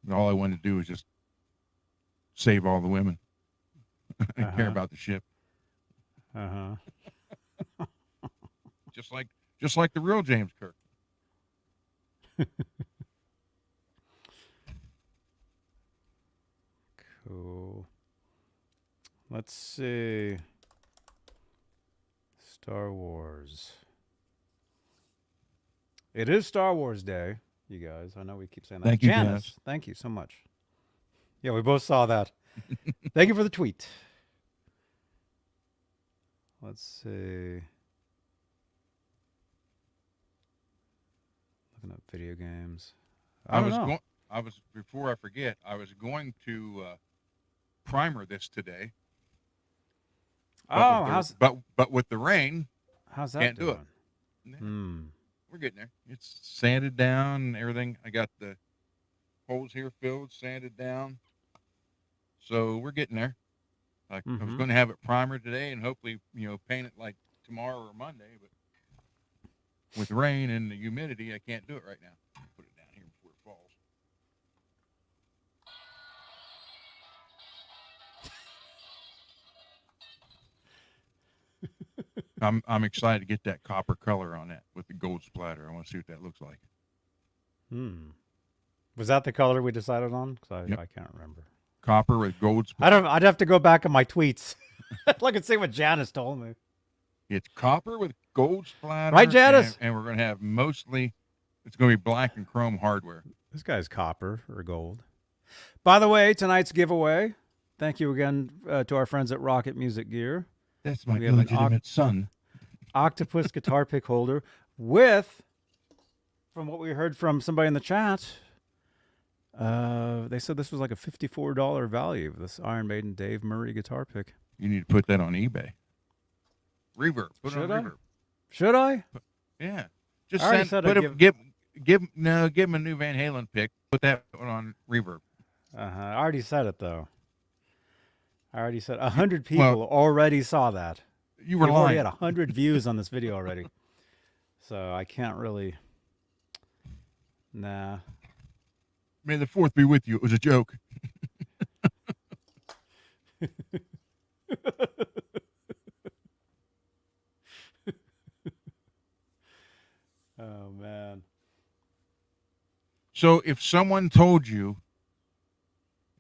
And all I wanted to do was just save all the women. I care Uh-huh. about the ship. Uh-huh. Just like the real James Kirk. Cool. Let's see. Star Wars. It is Star Wars Day, you guys. I know we keep saying that. Thank you, Janice. Janice. Thank you so much. Yeah, we both saw that. Thank you for the tweet. Let's see. Looking up video games. I don't know. Before I forget, I was going to primer this today. Oh, but with the rain, how's that can't do it. doing? Hmm. We're getting there. It's sanded down and everything. I got the holes here filled, sanded down. So we're getting there. I was going to have it primer today and hopefully, paint it like tomorrow or Monday. But with rain and the humidity, I can't do it right now. Put it down here before it falls. I'm excited to get that copper color on that with the gold splatter. I want to see what that looks like. Was that the color we decided on? Because Yep. I can't remember. Copper with gold splatter. I'd have to go back in my tweets. Look and see what Janice told me. It's copper with gold splatter. Right, Janice? And we're going to have mostly, it's going to be black and chrome hardware. This guy's copper or gold. By the way, tonight's giveaway. Thank you again to our friends at Rocket Music Gear. That's my We have an illegitimate son. Octopus guitar pick holder with, from what we heard from somebody in the chat, they said this was like a $54 value, this Iron Maiden Dave Murray guitar pick. You need to put that on eBay. Reverb. Put Should it on I? Reverb. Should I? Yeah. Just I already send, said put I'd a, give him a new Van Halen pick. Put that one on Reverb. I already said it, though. I already said 100 people already saw that. You were We've lying. already had 100 views on this video already. So I can't really. Nah. May the 4th be with you. It was a joke. Oh, man. So if someone told you,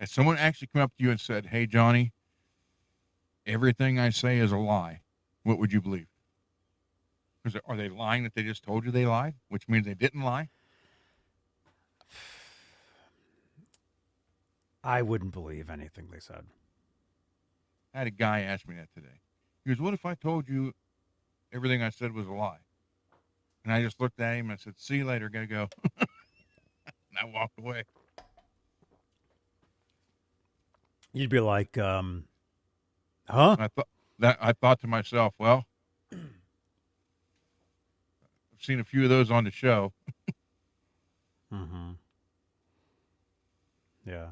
if someone actually came up to you and said, hey, Johnny, everything I say is a lie, what would you believe? Because are they lying that they just told you they lied, which means they didn't lie? I wouldn't believe anything they said. I had a guy ask me that today. He goes, what if I told you everything I said was a lie? And I just looked at him and I said, see you later, gotta go. And I walked away. You'd be like, huh? And I thought to myself, well, I've seen a few of those on the show. Mm-hmm. Yeah.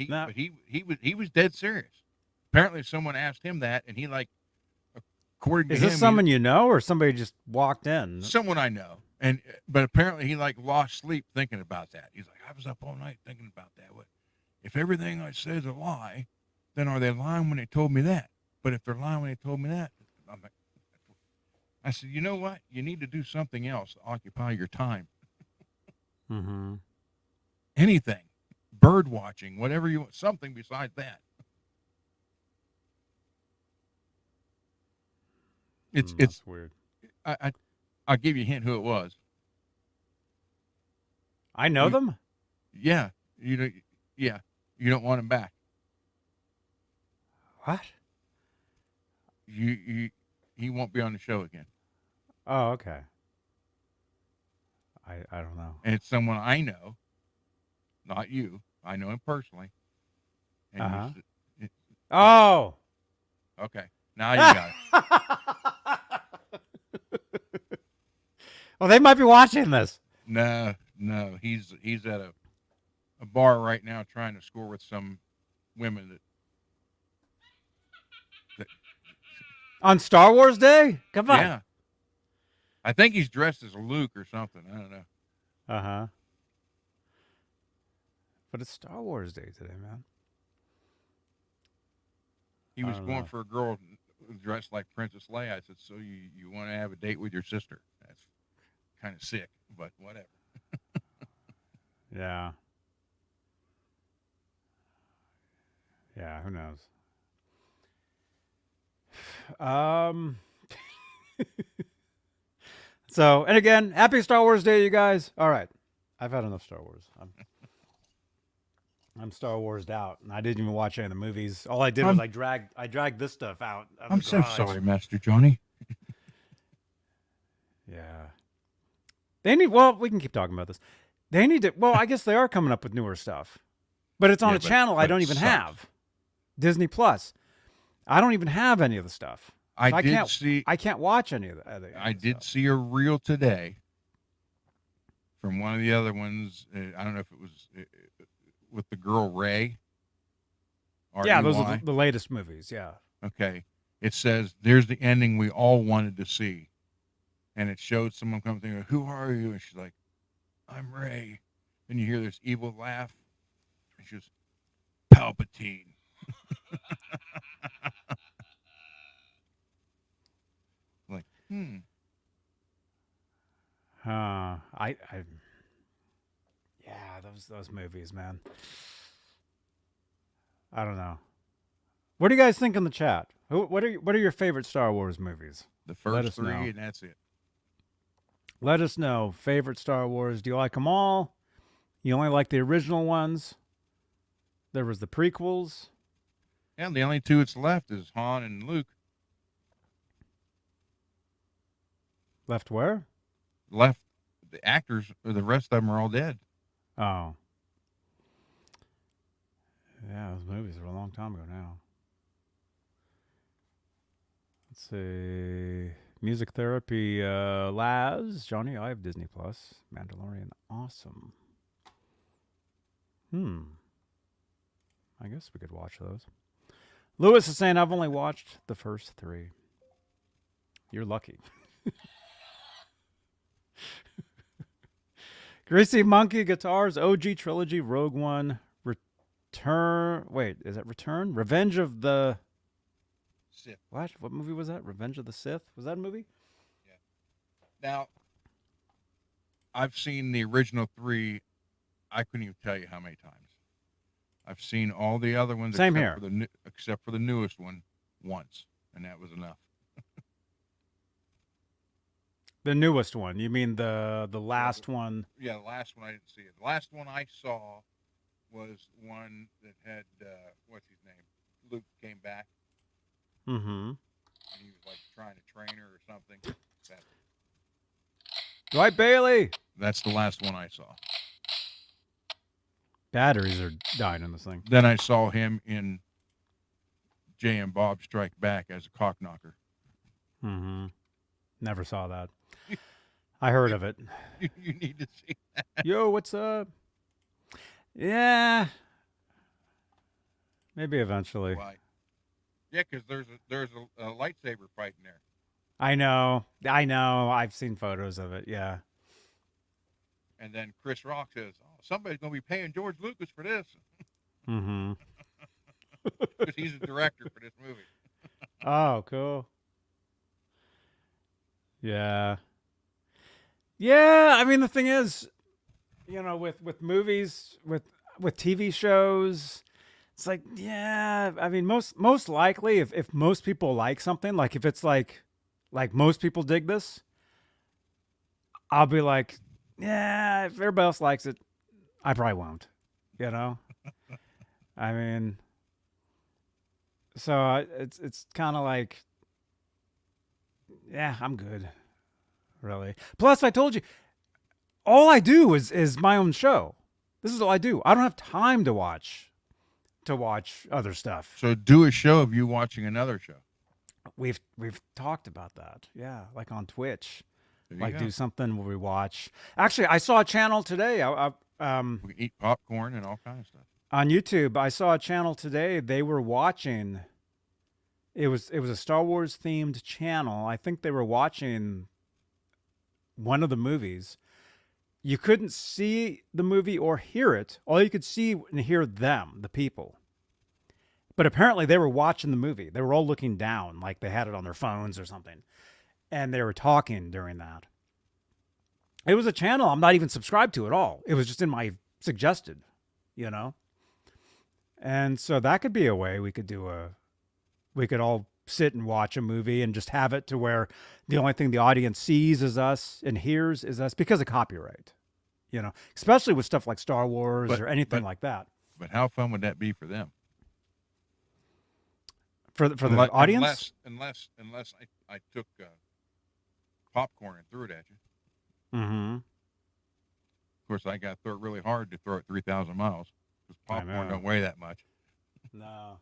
But he was dead serious. Apparently someone asked him that and he according to Is him, this someone you know or somebody just walked in? someone I know. But apparently he lost sleep thinking about that. He's like, I was up all night thinking about that. What if everything I say is a lie, then are they lying when they told me that? But if they're lying when they told me that, I'm like, I said, you know what? You need to do something else to occupy your time. Mm-hmm. Anything. Bird watching, whatever you want, something besides that. It's That's weird. I'll give you a hint who it was. I know them? Yeah. You don't want him back. What? He won't be on the show again. Oh, okay. I don't know. And it's someone I know, not you. I know him personally. And Oh. okay. Now you got it. Well, they might be watching this. No. He's at a bar right now trying to score with some women that On Star Wars Day? Come on. yeah. I think he's dressed as Luke or something. I don't know. Uh-huh. But it's Star Wars Day today, man. He was I don't going know. for a girl dressed like Princess Leia. I said, so you want to have a date with your sister? That's kind of sick, but whatever. Yeah. Yeah, who knows? So, and again, happy Star Wars Day, you guys. All right. I've had enough Star Wars. I'm Star Wars'd out, and I didn't even watch any of the movies. All I did was I dragged this stuff out. Of I'm the so garage. sorry, Master Johnny. Yeah. We can keep talking about this. They need to, I guess they are coming up with newer stuff. But it's on Yeah, a channel I but don't it even sucks. have. Disney Plus. I don't even have any of the stuff. I So did see. I can't watch any of that. I did see a reel today from one of the other ones. I don't know if it was with the girl Ray. Yeah, those are R-E-Y. the latest movies. Yeah. Okay. It says, there's the ending we all wanted to see. And it showed someone come thinking, who are you? And she's like, I'm Ray. And you hear this evil laugh. And she goes, Palpatine. Like, Yeah, those movies, man. I don't know. What do you guys think in the chat? What are your favorite Star Wars movies? The Let first us three, know. and that's it. Let us know. Favorite Star Wars? Do you like them all? You only like the original ones? There was the prequels. And the only two that's left is Han and Luke. Left where? Left, the actors, or the rest of them are all dead. Oh. Yeah, those movies were a long time ago now. Let's see. Music therapy, Laz. Johnny, I have Disney Plus. Mandalorian, awesome. I guess we could watch those. Lewis is saying, I've only watched the first three. You're lucky. Greasy Monkey Guitars, OG Trilogy, Rogue One, Return. Wait, is that Return? Revenge of the Sith. What? What movie was that? Revenge of the Sith? Was that a movie? Now, I've seen the original three. I couldn't even tell you how many times. I've seen all the other ones Same except here. Except for the newest one once, and that was enough. The newest one. You mean the last one? Yeah, the last one I didn't see it. The last one I saw was one that had what's his name? Luke came back. Mm-hmm. And he was like trying to train her or something. Dwight Bailey. That's the last one I saw. Batteries are dying in this thing. Then I saw him in Jay and Bob Strike Back as a cock knocker. Mm-hmm. Never saw that. I heard of it. You need to see that. Yo, what's up? Yeah. Maybe eventually. Why? Yeah, because there's a lightsaber fight in there. I know. I've seen photos of it. Yeah. And then Chris Rock says, "Oh, somebody's going to be paying George Lucas for this." Mm-hmm. Because he's the director for this movie. Oh, cool. Yeah. Yeah, I mean the thing is, with movies, with TV shows, it's like, yeah, I mean most likely if most people like something, like if it's like most people dig this, I'll be like, yeah, if everybody else likes it, I probably won't, I mean, so it's kind of like, yeah, I'm good. Really. Plus, I told you, all I do is my own show. This is all I do. I don't have time to watch other stuff. So do a show of you watching another show. We've talked about that. Yeah, like on Twitch. There you Like go. do something where we watch. Actually, I saw a channel today. We can eat popcorn and all kinds of stuff. On YouTube, I saw a channel today. They were watching. It was a Star Wars themed channel. I think they were watching one of the movies. You couldn't see the movie or hear it. All you could see and hear them, the people. But apparently they were watching the movie. They were all looking down, like they had it on their phones or something. And they were talking during that. It was a channel I'm not even subscribed to at all. It was just in my suggested, And so that could be a way we could all sit and watch a movie and just have it to where the only thing the audience sees is us and hears is us because of copyright, especially with stuff like Star Wars or anything like that. But how fun would that be for them? For the audience? Unless I took popcorn and threw it at you. Mm-hmm. Of course, I got to throw it really hard to throw it 3,000 miles because popcorn know. don't weigh that much. No.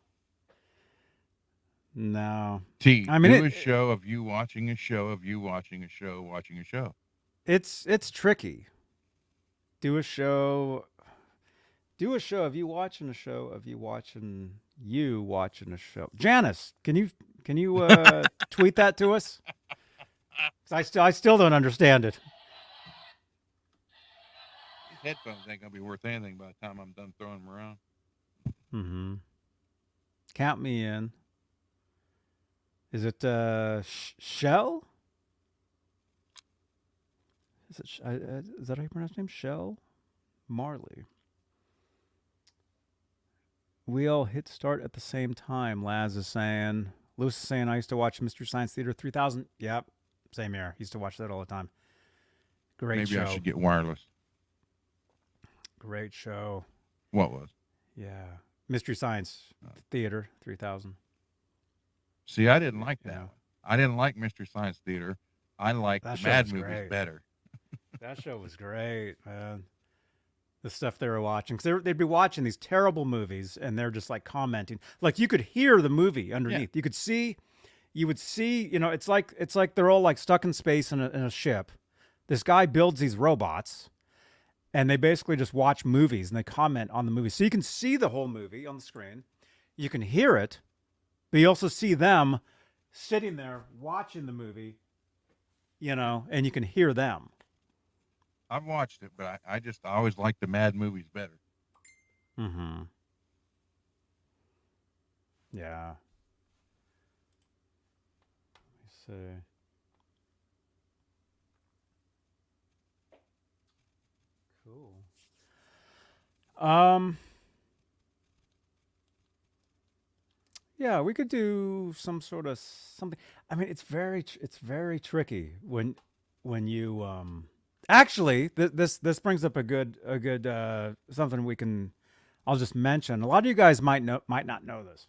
No. T, I mean, do a show of you watching a show of you watching a show watching a show. it's tricky. Do a show of you watching a show of you watching a show. Janice, can you tweet that to us? 'Cause I still don't understand it. These headphones ain't gonna be worth anything by the time I'm done throwing them around. Mm-hmm. Count me in. Is it Shell? Is that how you pronounce his name? Shell Marley. We all hit start at the same time. Laz is saying. Lewis is saying I used to watch Mystery Science Theater 3000. Yep, same here. Used to watch that all the time. Great Maybe show. I should get wireless. Great show. What was? Yeah, Mystery Science Theater 3000. See, I didn't like that Yeah. one. I didn't like Mystery Science Theater. I liked That the show Mad was movies great. better. That show was great, man. The stuff they were watching, because they'd be watching these terrible movies, and they're just like commenting. Like you could hear the movie underneath. Yeah. You would see. You know, it's like they're all like stuck in space in a ship. This guy builds these robots, and they basically just watch movies and they comment on the movie. So you can see the whole movie on the screen. You can hear it, but you also see them sitting there watching the movie. You know, and you can hear them. I've watched it, but I always liked the Mad movies better. Mm-hmm. Yeah. Let me see. Cool. Yeah, we could do some sort of something. I mean, it's very tricky when you actually this brings up a good something we can. I'll just mention. A lot of you guys might not know this,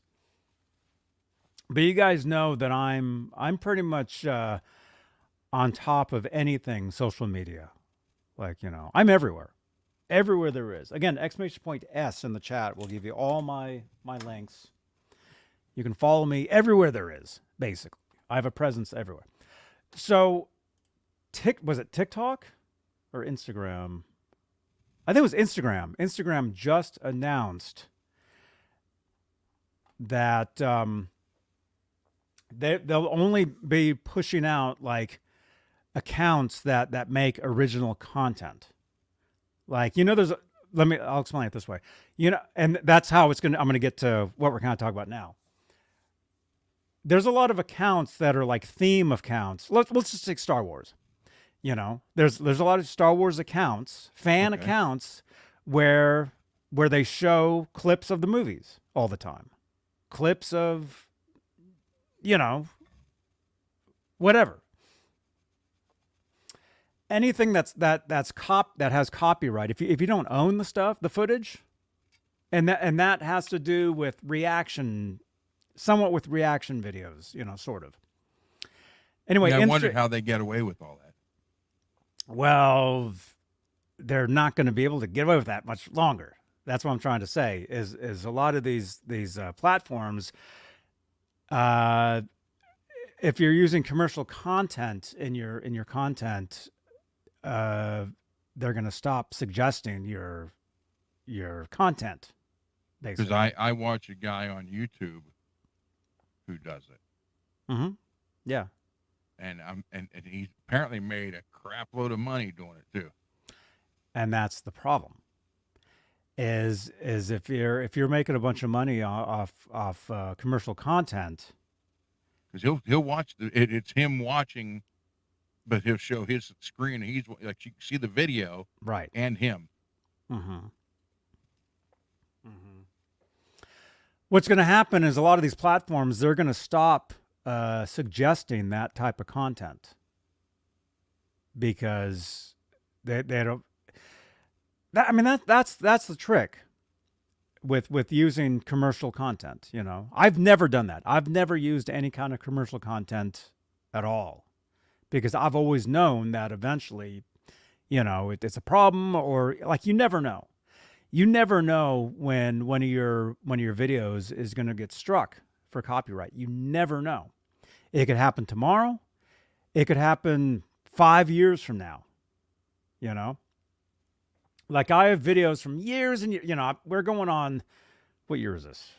but you guys know that I'm pretty much on top of anything social media. Like, you know, I'm everywhere there is. Again, exclamation point S in the chat will give you all my links. You can follow me everywhere there is, basically. I have a presence everywhere. So, was it TikTok or Instagram? I think it was Instagram. Instagram just announced that they'll only be pushing out like accounts that make original content. Like, you know, I'll explain it this way. You know, and that's how I'm gonna get to what we're gonna talk about now. There's a lot of accounts that are like theme accounts. Let's just take Star Wars. You know, there's a lot of Star Wars accounts, fan accounts, where they show clips of the movies all the time, clips of, you know, whatever, anything that has copyright. If you don't own the footage, and that has to do with somewhat with reaction videos, you know, sort of. Anyway, I wondered how they get away with all that. Well, they're not going to be able to get away with that much longer. That's what I'm trying to say. Is a lot of these platforms, if you're using commercial content in your content, they're going to stop suggesting your content. Because I watch a guy on YouTube who does it. Mm-hmm. Yeah. And he's apparently made a crap load of money doing it too. And that's the problem. Is if you're making a bunch of money off commercial content, because he'll watch it's him watching, but he'll show his screen. And he's like, you can see the video, right, and him. Mm-hmm. Mm-hmm. What's going to happen is a lot of these platforms, they're going to stop suggesting that type of content because they don't. That's the trick with using commercial content. You know, I've never done that. I've never used any kind of commercial content at all because I've always known that eventually, you know, it's a problem, or like, you never know. You never know when one of your videos is going to get struck for copyright. You never know. It could happen tomorrow. It could happen 5 years from now. You know? Like I have videos from years and years. You know, we're going on, what year is this?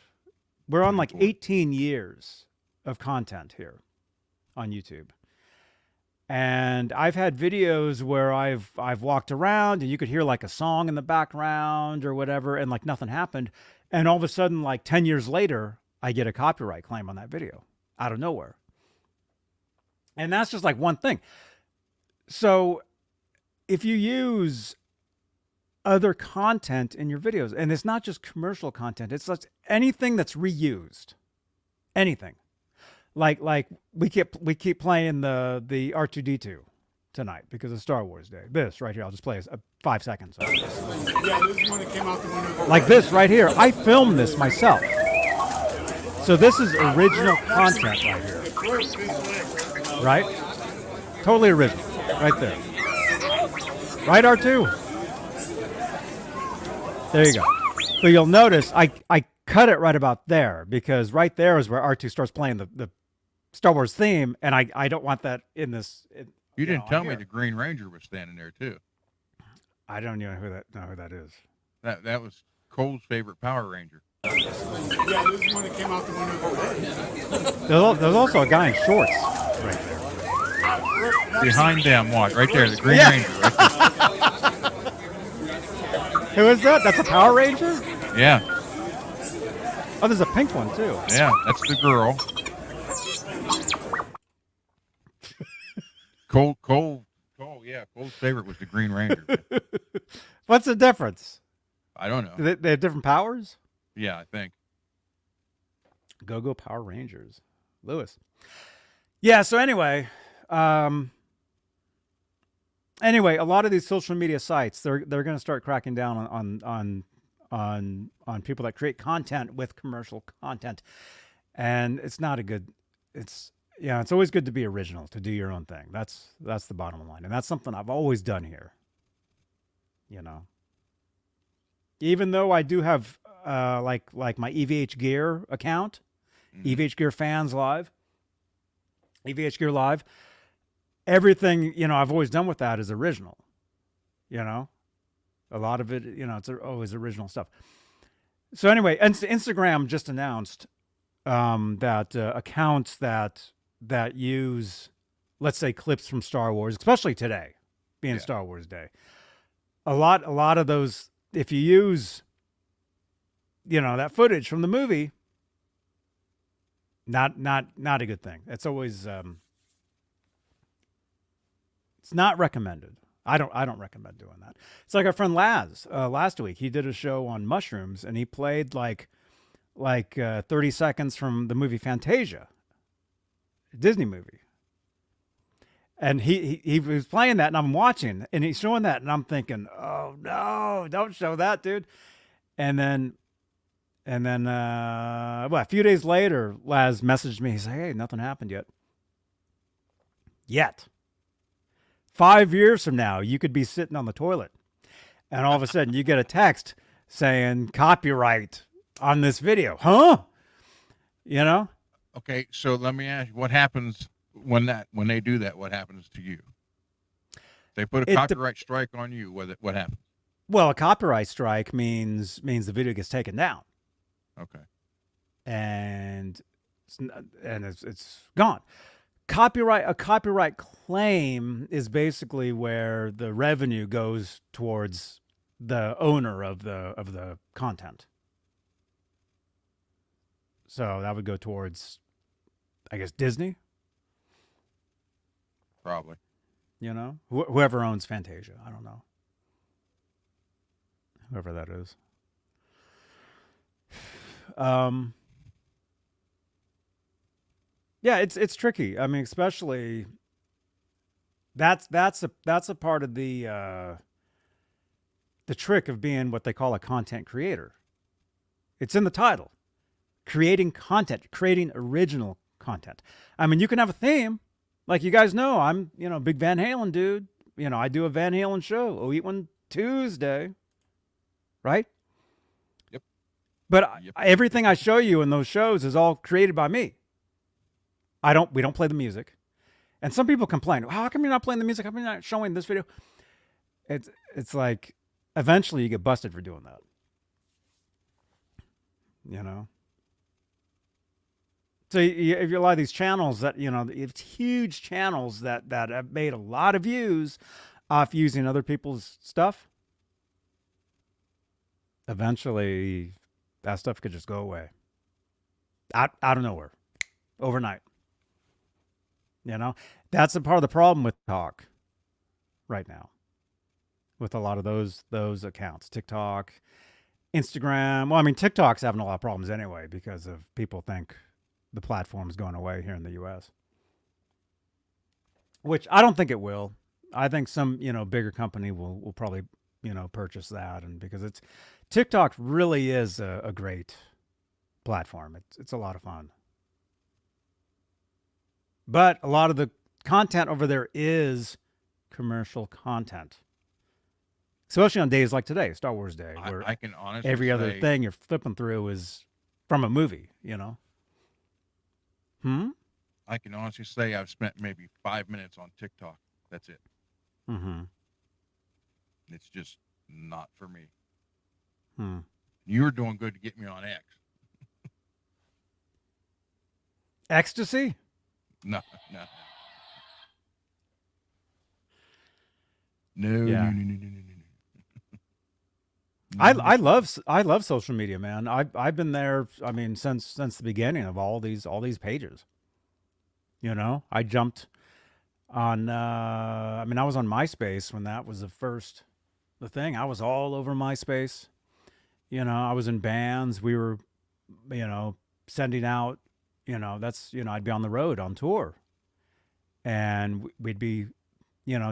We're on like 18 years of content here on YouTube. And I've had videos where I've walked around and you could hear like a song in the background or whatever, and like nothing happened. And all of a sudden, like 10 years later, I get a copyright claim on that video out of nowhere. And that's just like one thing. So if you use other content in your videos, and it's not just commercial content, it's like anything that's reused, anything. Like we keep playing the R2D2 tonight because of Star Wars Day. This right here, I'll just play 5 seconds. Yeah, this is when it came out the window. Like this right here, I filmed this myself. So this is original content right here, right? Totally original, right there. Right, R2? There you go. So you'll notice I cut it right about there because right there is where R2 starts playing the Star Wars theme, and I don't want that in this. You didn't tell me the Green Ranger was standing there too. I don't even know who that is. That was Cole's favorite Power Ranger. Yeah, this is when it came out the window. There's also a guy in shorts right there. Behind them, watch right there, the Green Ranger. Right there. Who is that? That's a Power Ranger? Yeah, Oh, there's a pink one too. yeah, that's the girl. Cole, yeah, Cole's favorite was the Green Ranger. What's the difference? I don't know. They have different powers? Yeah, I think. Go Power Rangers. Lewis. Yeah, so anyway, a lot of these social media sites, they're going to start cracking down on people that create content with commercial content. And it's not a good, it's always good to be original, to do your own thing. That's the bottom line. And that's something I've always done here. You know, even though I do have like my EVH Gear account, EVH Gear Fans Live, EVH Gear Live, everything, I've always done with that is original. A lot of it, it's always original stuff. So anyway, Instagram just announced that accounts that use, let's say, clips from Star Wars, especially today, being Star Wars Day, a lot of those, if you use, that footage from the movie, not a good thing. It's always it's not recommended. I don't recommend doing that. It's like our friend Laz last week. He did a show on mushrooms and he played like 30 seconds from the movie Fantasia, a Disney movie. And he was playing that and I'm watching and he's showing that and I'm thinking, oh no, don't show that, dude. And then a few days later, Laz messaged me. He said, hey, nothing happened yet. 5 years from now, you could be sitting on the toilet and all of a sudden you get a text saying copyright on this video. Huh? Okay, so let me ask you, what happens when they do that? What happens to you? They put a copyright strike on you. What happens? Well, a copyright strike means the video gets taken down. Okay. And it's gone. A copyright claim is basically where the revenue goes towards the owner of the content. So that would go towards, I guess, Disney. Probably. Whoever owns Fantasia. I don't know. Whoever that is. Yeah, it's tricky. I mean, especially that's a part of the trick of being what they call a content creator. It's in the title. Creating content, creating original content. I mean, you can have a theme. Like you guys know, I'm, big Van Halen dude. I do a Van Halen show. We'll eat one Tuesday. Right? Yep. But Yep. everything I show you in those shows is all created by me. We don't play the music. And some people complain, how come you're not playing the music? How come you're not showing this video? It's like eventually you get busted for doing that. You know? So if you a lot of these channels that, it's huge channels that have made a lot of views off using other people's stuff, eventually that stuff could just go away. Out of nowhere. Overnight. That's a part of the problem with talk right now. With a lot of those accounts. TikTok, Instagram. Well, I mean, TikTok's having a lot of problems anyway because of people think the platform's going away here in the US. Which I don't think it will. I think some, bigger company will probably, purchase that, and because TikTok really is a great platform. It's a lot of fun. But a lot of the content over there is commercial content. Especially on days like today, Star Wars Day, where I can honestly every other say, thing you're flipping through is from a movie, I can honestly say I've spent maybe 5 minutes on TikTok. That's it. Mm-hmm. It's just not for me. Hmm. You were doing good to get me on X. Ecstasy? No. No. Yeah. No. I love social media, man. I've been there. I mean, since the beginning of all these pages. I jumped on. I was on MySpace when that was the thing. I was all over MySpace. I was in bands. We were, sending out. I'd be on the road on tour, and we'd be,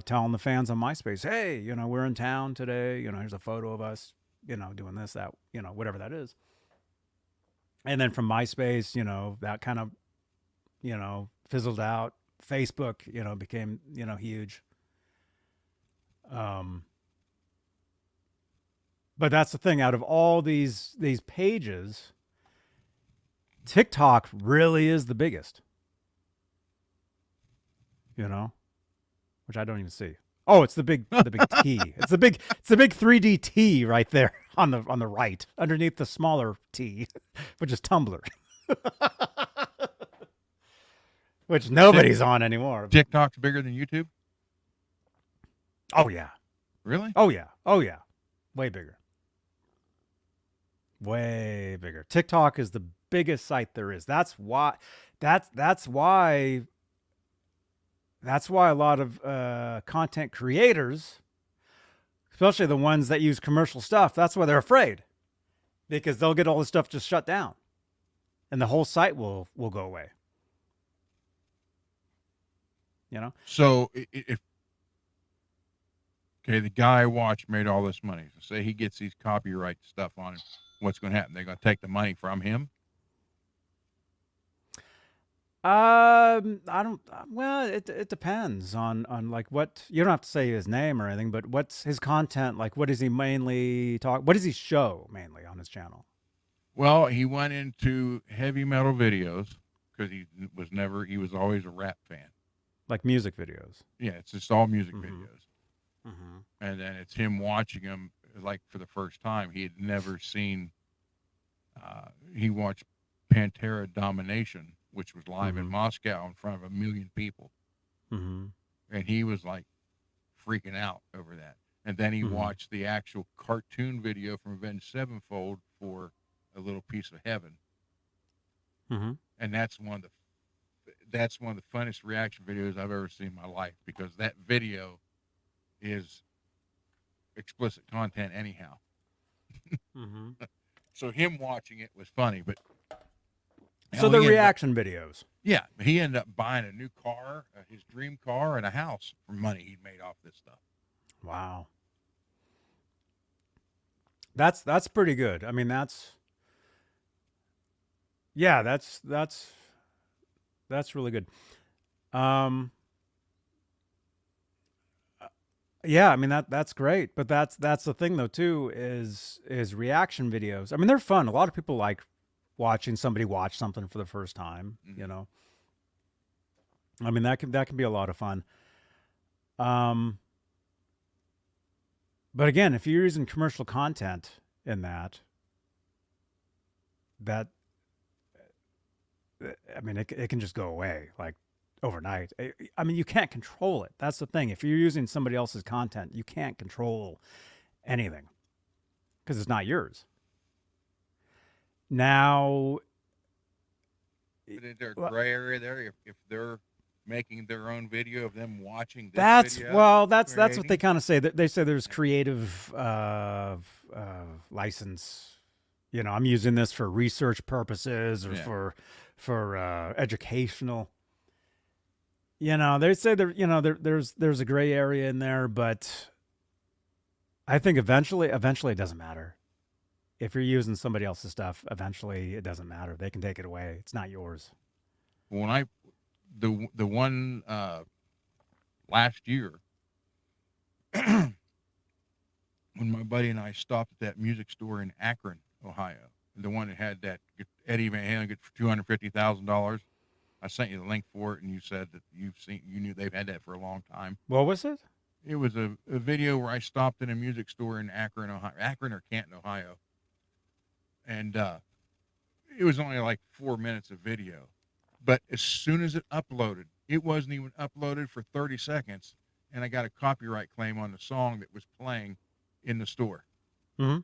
telling the fans on MySpace, hey, we're in town today. Here's a photo of us. Doing this, that, whatever that is. And then from MySpace, that kind of, fizzled out. Facebook, became, huge. But that's the thing. Out of all these pages, TikTok really is the biggest. Which I don't even see. Oh, it's the big T. It's the big 3D T right there on the right, underneath the smaller T, which is Tumblr. Which nobody's on anymore. TikTok's bigger than YouTube? Oh yeah. Really? Oh yeah. Oh yeah. Way bigger. Way bigger. TikTok is the biggest site there is. That's why a lot of content creators, especially the ones that use commercial stuff, that's why they're afraid, because they'll get all this stuff just shut down, and the whole site will go away. So if the guy I watched made all this money. So say he gets these copyright stuff on him. What's going to happen? They're going to take the money from him? I don't. Well, it depends on like what. You don't have to say his name or anything, but what's his content like? What does he mainly talk? What does he show mainly on his channel? Well, he went into heavy metal videos because he was always a rap fan. Like music videos. Yeah, it's just all music Mhm. videos. Mm-hmm. And then it's him watching them like for the first time. He had never seen. He watched Pantera Domination, which was live in Mhm. Moscow in front of 1 million people, Mm-hmm. and he was like freaking out over that. And then he Mhm. watched the actual cartoon video from Avenged Sevenfold for A Little Piece of Heaven, Mm-hmm. and that's one of the funnest reaction videos I've ever seen in my life, because that video is explicit content anyhow. Mm-hmm. So him watching it was funny, but So the reaction videos. Yeah, he ended up buying a new car, his dream car, and a house from money he'd made off this stuff. Wow. That's pretty good. I mean, that's really good. Yeah, I mean that's great, but that's the thing though too is reaction videos. I mean they're fun. A lot of people like watching somebody watch something for the first time. You know, I mean that can be a lot of fun. Um, but again, if you're using commercial content in that I mean it can just go away like overnight. I mean you can't control it. That's the thing. If you're using somebody else's content, you can't control anything because it's not yours. Now, But is there a gray area there if they're making their own video of them watching this that's video? that's what they creating? kind of say. They say there's creative license. You know, I'm using this for research purposes or Yeah. for educational. You know, they say there's a gray area in there, but I think eventually it doesn't matter. If you're using somebody else's stuff, eventually it doesn't matter. They can take it away. It's not yours. When the one last year when my buddy and I stopped at that music store in Akron, Ohio, the one that had that Eddie Van Halen get for $250,000. I sent you the link for it, and you said that you knew they've had that for a long time. What was it? It was a video where I stopped in a music store in Akron, Ohio, Akron or Canton, Ohio, and it was only like 4 minutes of video. But as soon as it uploaded, it wasn't even uploaded for 30 seconds, and I got a copyright claim on the song that was playing in the store Mm-hmm.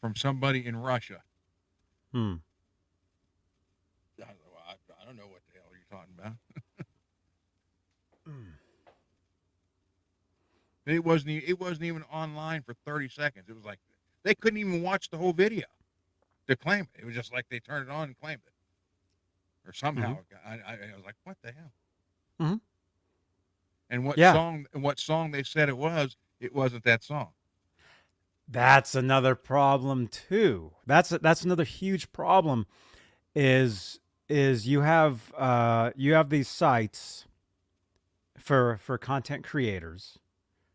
from somebody in Russia. Hmm. I don't know what the hell you're talking about. It wasn't even online for 30 seconds. It was like they couldn't even watch the whole video to claim it. It was just like they turned it on and claimed it, or somehow I was like, what the hell? Mhm. And what Yeah. song they said it wasn't that song. That's another problem too. That's another huge problem. Is you have these sites for content creators.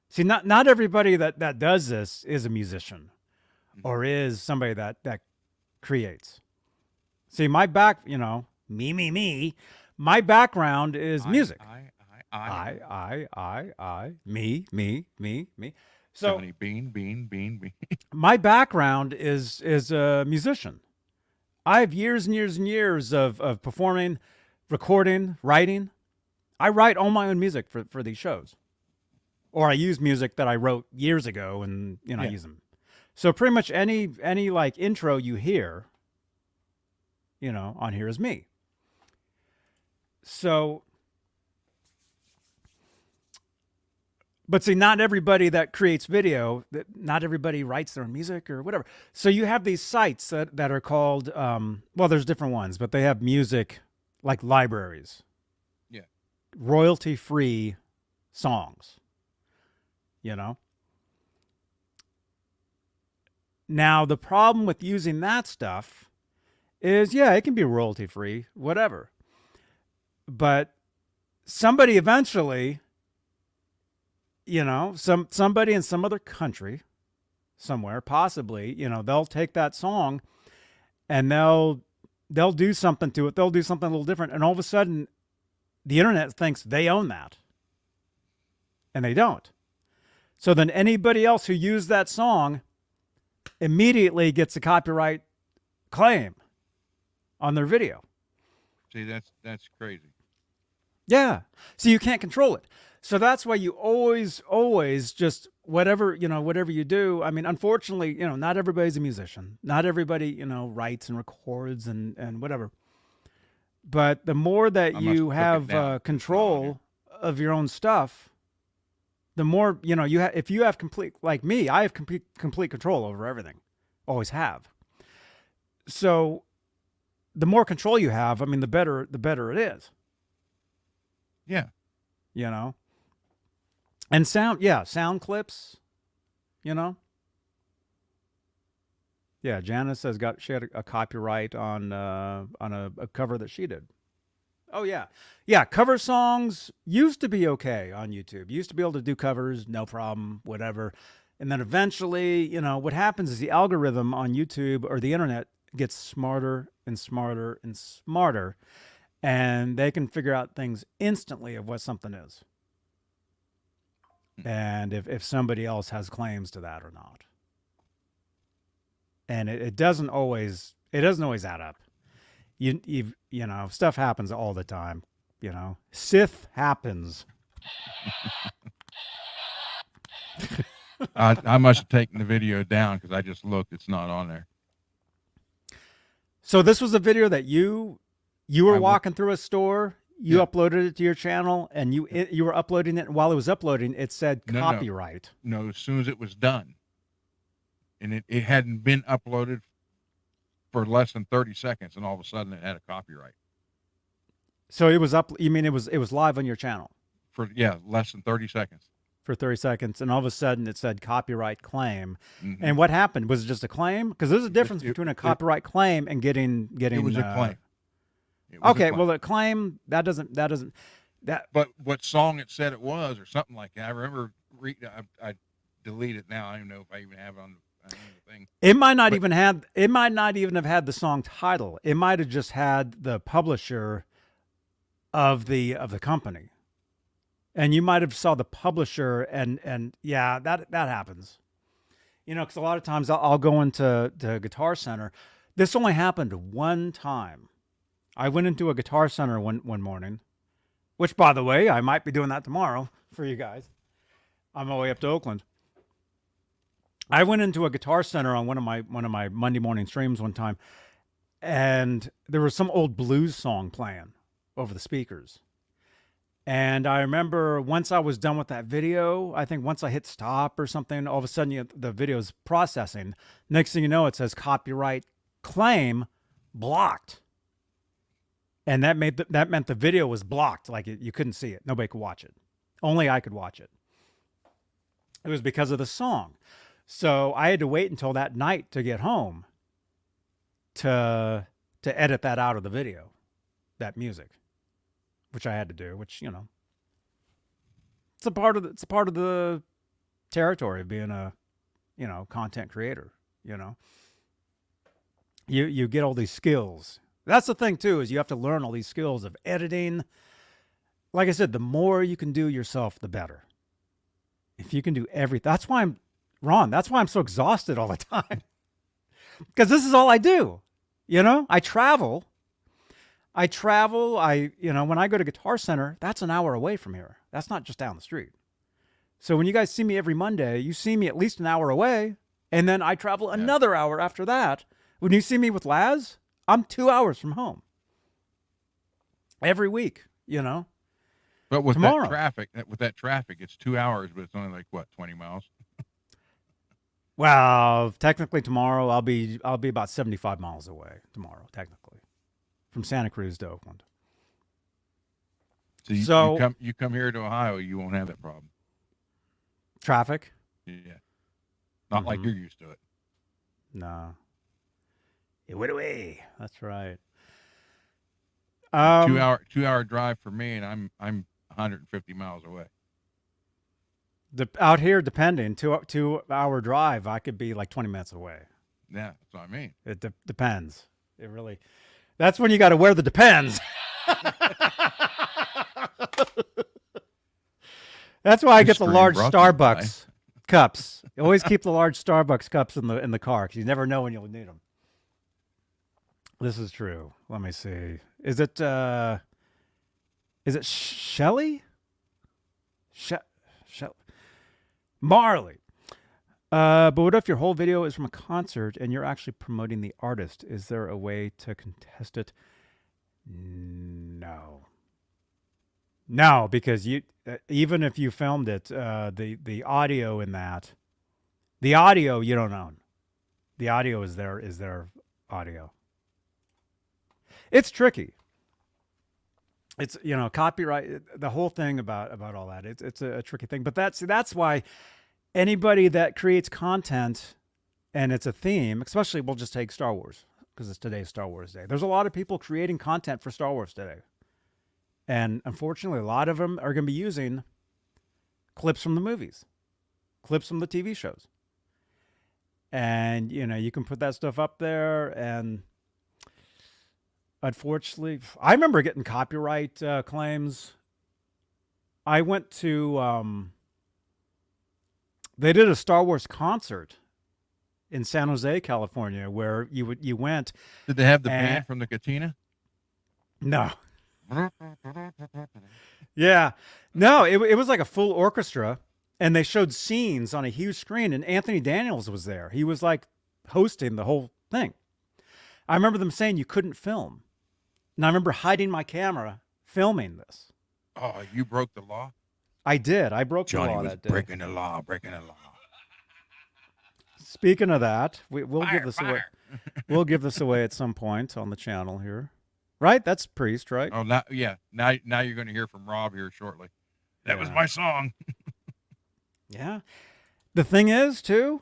See, not everybody that does this is a musician or is somebody that creates. See, my me. My background is music. Me. So Johnny Bean. my background is a musician. I have years and years and years of performing, recording, writing. I write all my own music for these shows. Or I use music that I wrote years ago and I use them. So pretty much any like intro you hear, on here is me. So but see, not everybody that creates video, not everybody writes their own music or whatever. So you have these sites that are called, there's different ones, but they have music like libraries. Yeah. Royalty-free songs, Now, the problem with using that stuff is, it can be royalty-free, whatever. But somebody eventually... somebody in some other country, somewhere, possibly, they'll take that song and they'll do something to it. They'll do something a little different. And all of a sudden, the internet thinks they own that. And they don't. So then anybody else who used that song immediately gets a copyright claim on their video. See, that's crazy. Yeah. So you can't control it. So that's why you always just whatever you do. I mean, unfortunately, not everybody's a musician. Not everybody, writes and records and whatever. But the more that you have control of your own stuff, the more, if you have complete, like me, I have complete control over everything. Always have. So the more control you have, I mean, the better it is. Yeah. And sound clips, Yeah, Janice she had a copyright on a cover that she did. Oh yeah. Yeah, cover songs used to be okay on YouTube. You used to be able to do covers, no problem, whatever. And then eventually, what happens is the algorithm on YouTube or the internet gets smarter and smarter and smarter, and they can figure out things instantly of what something is. And if somebody else has claims to that or not. And it doesn't always add up. You know, stuff happens all the time. Sith happens. I must have taken the video down because I just looked. It's not on there. So this was a video that you were walking through a store. You uploaded it to your channel, and you were uploading it. And while it was uploading, it said copyright. No, as soon as it was done, and it hadn't been uploaded for less than 30 seconds, and all of a sudden it had a copyright. So it was up. You mean it was live on your channel For less than 30 seconds. for 30 seconds, and all of a sudden it said copyright claim. Mm-hmm. And what happened? Was it just a claim? Because there's a difference between a copyright claim and getting. It was a claim. It was a Okay, claim. well, a claim that doesn't. But what song it said it was, or something like that. I remember. I delete it now. I don't even know if I even have it on the thing. It might not even have. It might not even have had the song title. It might have just had the publisher of the company, and you might have saw the publisher, and yeah, that happens. Because a lot of times I'll go into Guitar Center. This only happened one time. I went into a Guitar Center one morning, which, by the way, I might be doing that tomorrow for you guys. I'm on my way up to Oakland. I went into a Guitar Center on one of my Monday morning streams one time, and there was some old blues song playing over the speakers. And I remember once I was done with that video, I think once I hit stop or something, all of a sudden the video's processing. Next thing you know, it says copyright claim blocked. And that meant the video was blocked. Like you couldn't see it. Nobody could watch it. Only I could watch it. It was because of the song. So I had to wait until that night to get home to edit that out of the video, that music, which I had to do, which, it's a part of the territory of being a, content creator, You get all these skills. That's the thing too, is you have to learn all these skills of editing. Like I said, the more you can do yourself, the better. If you can do everything, that's why I'm so exhausted all the time. Because this is all I do. I travel. When I go to Guitar Center, that's an hour away from here. That's not just down the street. So when you guys see me every Monday, you see me at least an hour away, and then I travel another hour after that. When you see me with Laz, I'm 2 hours from home. Every week, But with tomorrow. that traffic, it's 2 hours, but it's only like what, 20 miles? Well, technically tomorrow I'll be about 75 miles away tomorrow, technically, from Santa Cruz to Oakland. So you come here to Ohio, you won't have that problem. Traffic? Yeah. Not like you're used to it. No. It went away. That's right. 2 hour drive for me, and I'm 150 miles away. Out here, depending, 2 hour drive, I could be like 20 minutes away. Yeah, that's what I mean. It depends. It really. That's when you got to wear the depends. That's why I get the large Starbucks cups. Always keep the large Starbucks cups in the car because you never know when you'll need them. This is true. Let me see. Is it Shelly? Marley. But what if your whole video is from a concert and you're actually promoting the artist? Is there a way to contest it? No, because you even if you filmed it, the audio in that, the audio you don't own. The audio is their audio. It's tricky. It's copyright. The whole thing about all that. It's a tricky thing. But that's why anybody that creates content and it's a theme, especially we'll just take Star Wars because it's today's Star Wars Day. There's a lot of people creating content for Star Wars today. And unfortunately, a lot of them are going to be using clips from the movies, clips from the TV shows. And, you can put that stuff up there. And unfortunately, I remember getting copyright claims. I went to, they did a Star Wars concert in San Jose, California, where you went. Did they have the band from the Katina? No. Yeah. No, it was like a full orchestra, and they showed scenes on a huge screen, and Anthony Daniels was there. He was like hosting the whole thing. I remember them saying you couldn't film. And I remember hiding my camera filming this. Oh, you broke the law? I did. I broke Johnny the law was that day. breaking the law. Speaking of that, we'll Fire, give this away. fire. We'll give this away at some point on the channel here. Right? That's Priest, right? Oh, now you're going to hear from Rob here shortly. That was Yeah. my song. Yeah. The thing is, too,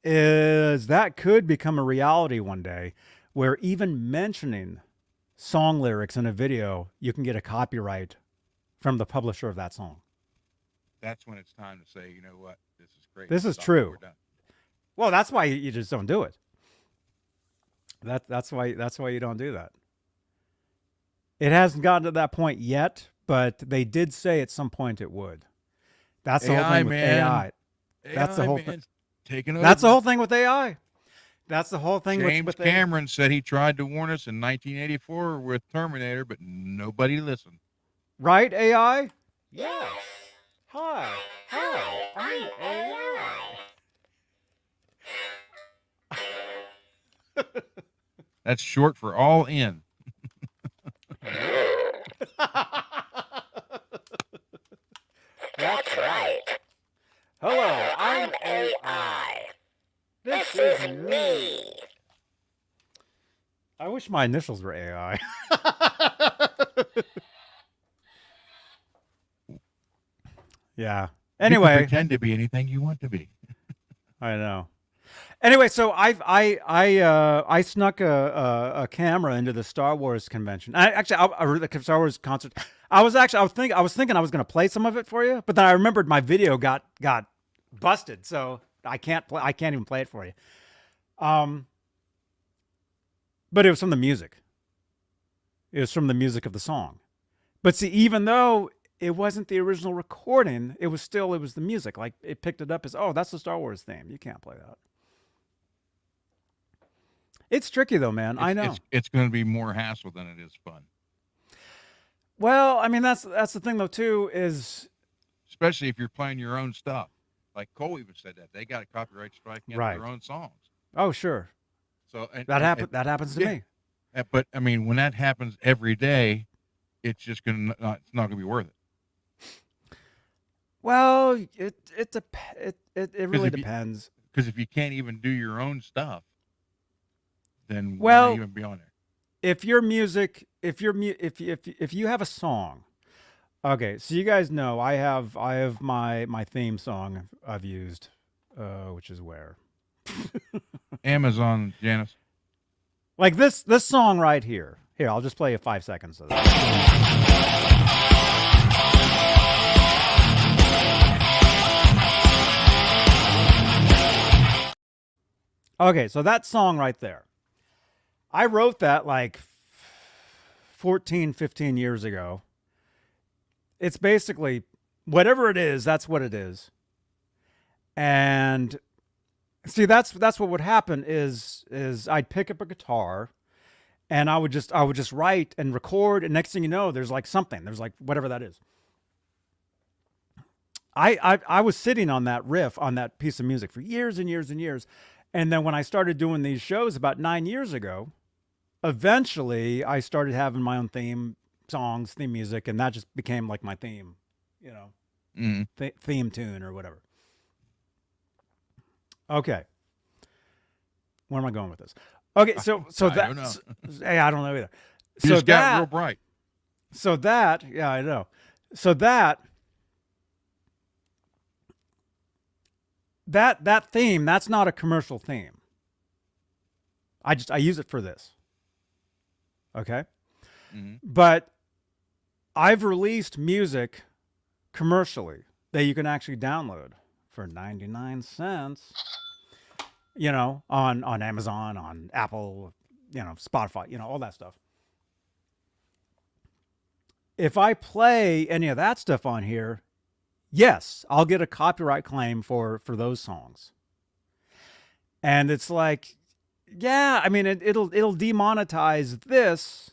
is that could become a reality one day where even mentioning song lyrics in a video, you can get a copyright from the publisher of that song. That's when it's time to say, you know what, this is great. This is Stop, true. we're done. Well, that's why you just don't do it. That's why you don't do that. It hasn't gotten to that point yet, but they did say at some point it would. That's the whole thing with AI. That's the whole thing. Taking over. That's the whole thing with AI. That's the whole thing James with Cameron said he tried to warn us in 1984 with Terminator, but nobody listened. Right, AI? Yes. Hi. I'm AI. That's short for all in. That's right. Hello, I'm AI. This is me. I wish my initials were AI. Yeah. You Anyway, can pretend to be anything you want to be. I know. Anyway, so I snuck a camera into the Star Wars convention. The Star Wars concert. I was thinking I was going to play some of it for you, but then I remembered my video got busted, so I can't even play it for you. But it was from the music. It was from the music of the song. But see, even though it wasn't the original recording, it was the music. Like, it picked it up as, oh, that's the Star Wars theme. You can't play that. It's tricky though, man. I know. It's going to be more hassle than it is fun. Well, I mean, that's the thing though too, is Especially if you're playing your own stuff. Like Cole even said that. They got a copyright strike against Right. their own songs. oh sure, So that happens to yeah. me. But I mean, when that happens every day, it's just it's not going to be worth it. Well, it really if you- depends. Because if you can't even do your own stuff, then Well, why even be on there? If your music, if you have a song, okay. So you guys know I have my theme song I've used, which is where, Amazon, Janice. like this song right here. Here, I'll just play you 5 seconds of that. Okay, so that song right there. I wrote that like 14, 15 years ago. It's basically whatever it is, that's what it is. And see, that's what would happen is I'd pick up a guitar and I would just write and record, and next thing you know, there's like something. There's like whatever that is. I was sitting on that riff, on that piece of music for years and years and years. And then when I started doing these shows about 9 years ago, eventually I started having my own theme songs, theme music, and that just became like my theme, theme tune or whatever. Okay. Where am I going with this? Okay, so I that, don't know. hey, I don't know either. You So just got that, real bright. so that, yeah, I know. So that theme, that's not a commercial theme. I use it for this. Okay? Mhm. But I've released music commercially that you can actually download for 99 cents, you know, on Amazon, on Apple, you know, Spotify, you know, all that stuff. If I play any of that stuff on here, yes, I'll get a copyright claim for those songs. And it's like, yeah, I mean, it'll demonetize this,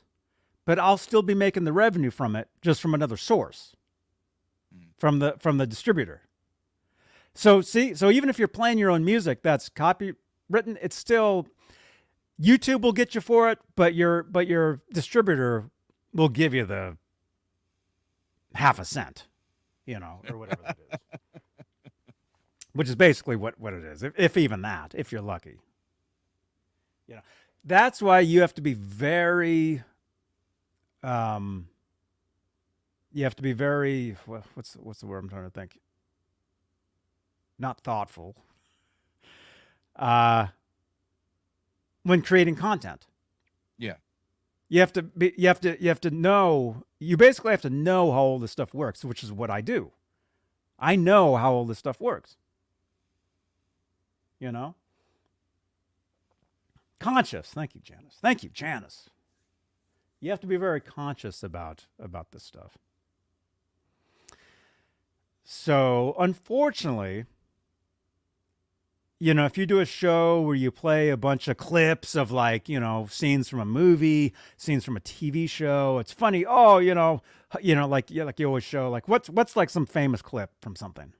but I'll still be making the revenue from it just from another source, from the distributor. So even if you're playing your own music that's copywritten, it's still, YouTube will get you for it, but your distributor will give you the half a cent, you know, or whatever that is. Which is basically what it is, if even that, if you're lucky. You know, that's why you have to be very, what's the word I'm trying to think? Not thoughtful. When creating content. Yeah. You have to know, you basically have to know how all this stuff works, which is what I do. I know how all this stuff works. You know? Conscious. Thank you, Janice. Thank you, Janice. You have to be very conscious about this stuff. So, unfortunately, you know, if you do a show where you play a bunch of clips of, like, you know, scenes from a movie, scenes from a TV show, it's funny. Oh, you know, like you always show, like, what's like some famous clip from something?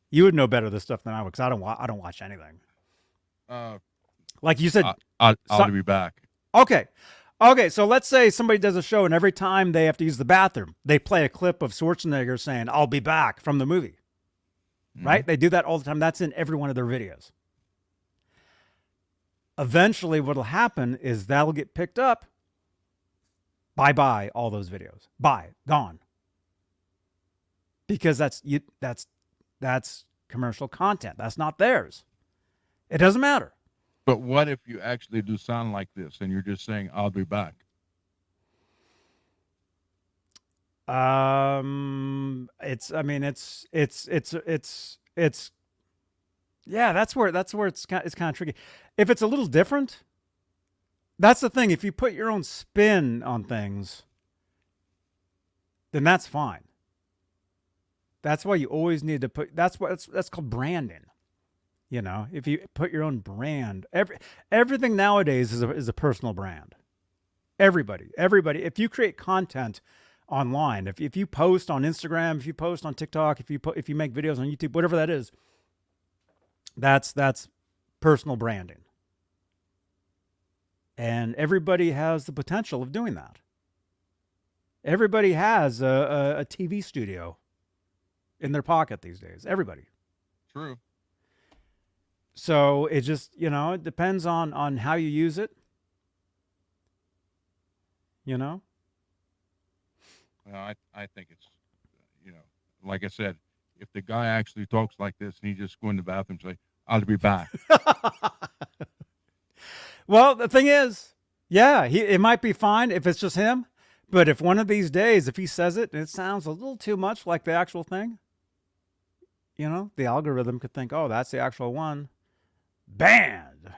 You would know better this stuff than I would, because I don't watch anything. Like you said, I'll be back. Okay, so let's say somebody does a show, and every time they have to use the bathroom, they play a clip of Schwarzenegger saying, "I'll be back," from the movie. Right? They do that all the time. That's in every one of their videos. Eventually, what'll happen is that'll get picked up. Bye-bye, all those videos. Bye, gone. Because that's commercial content. That's not theirs. It doesn't matter. But what if you actually do sound like this and you're just saying, "I'll be back"? It's yeah, that's where it's kind of tricky. If it's a little different, that's the thing. If you put your own spin on things, then that's fine. That's why you always need to put, that's called branding. You know, if you put your own brand, everything nowadays is a personal brand. Everybody. If you create content online, if you post on Instagram, if you post on TikTok, if you make videos on YouTube, whatever that is, that's personal branding. And everybody has the potential of doing that. Everybody has a TV studio in their pocket these days. Everybody. True. So it just, you know, it depends on how you use it. You know? Well, I think it's, you know, like I said, if the guy actually talks like this and he just go in the bathroom and say, "I'll be back." Well, the thing is, yeah, it might be fine if it's just him, but if one of these days, if he says it and it sounds a little too much like the actual thing, you know, the algorithm could think, "Oh, that's the actual one. Banned."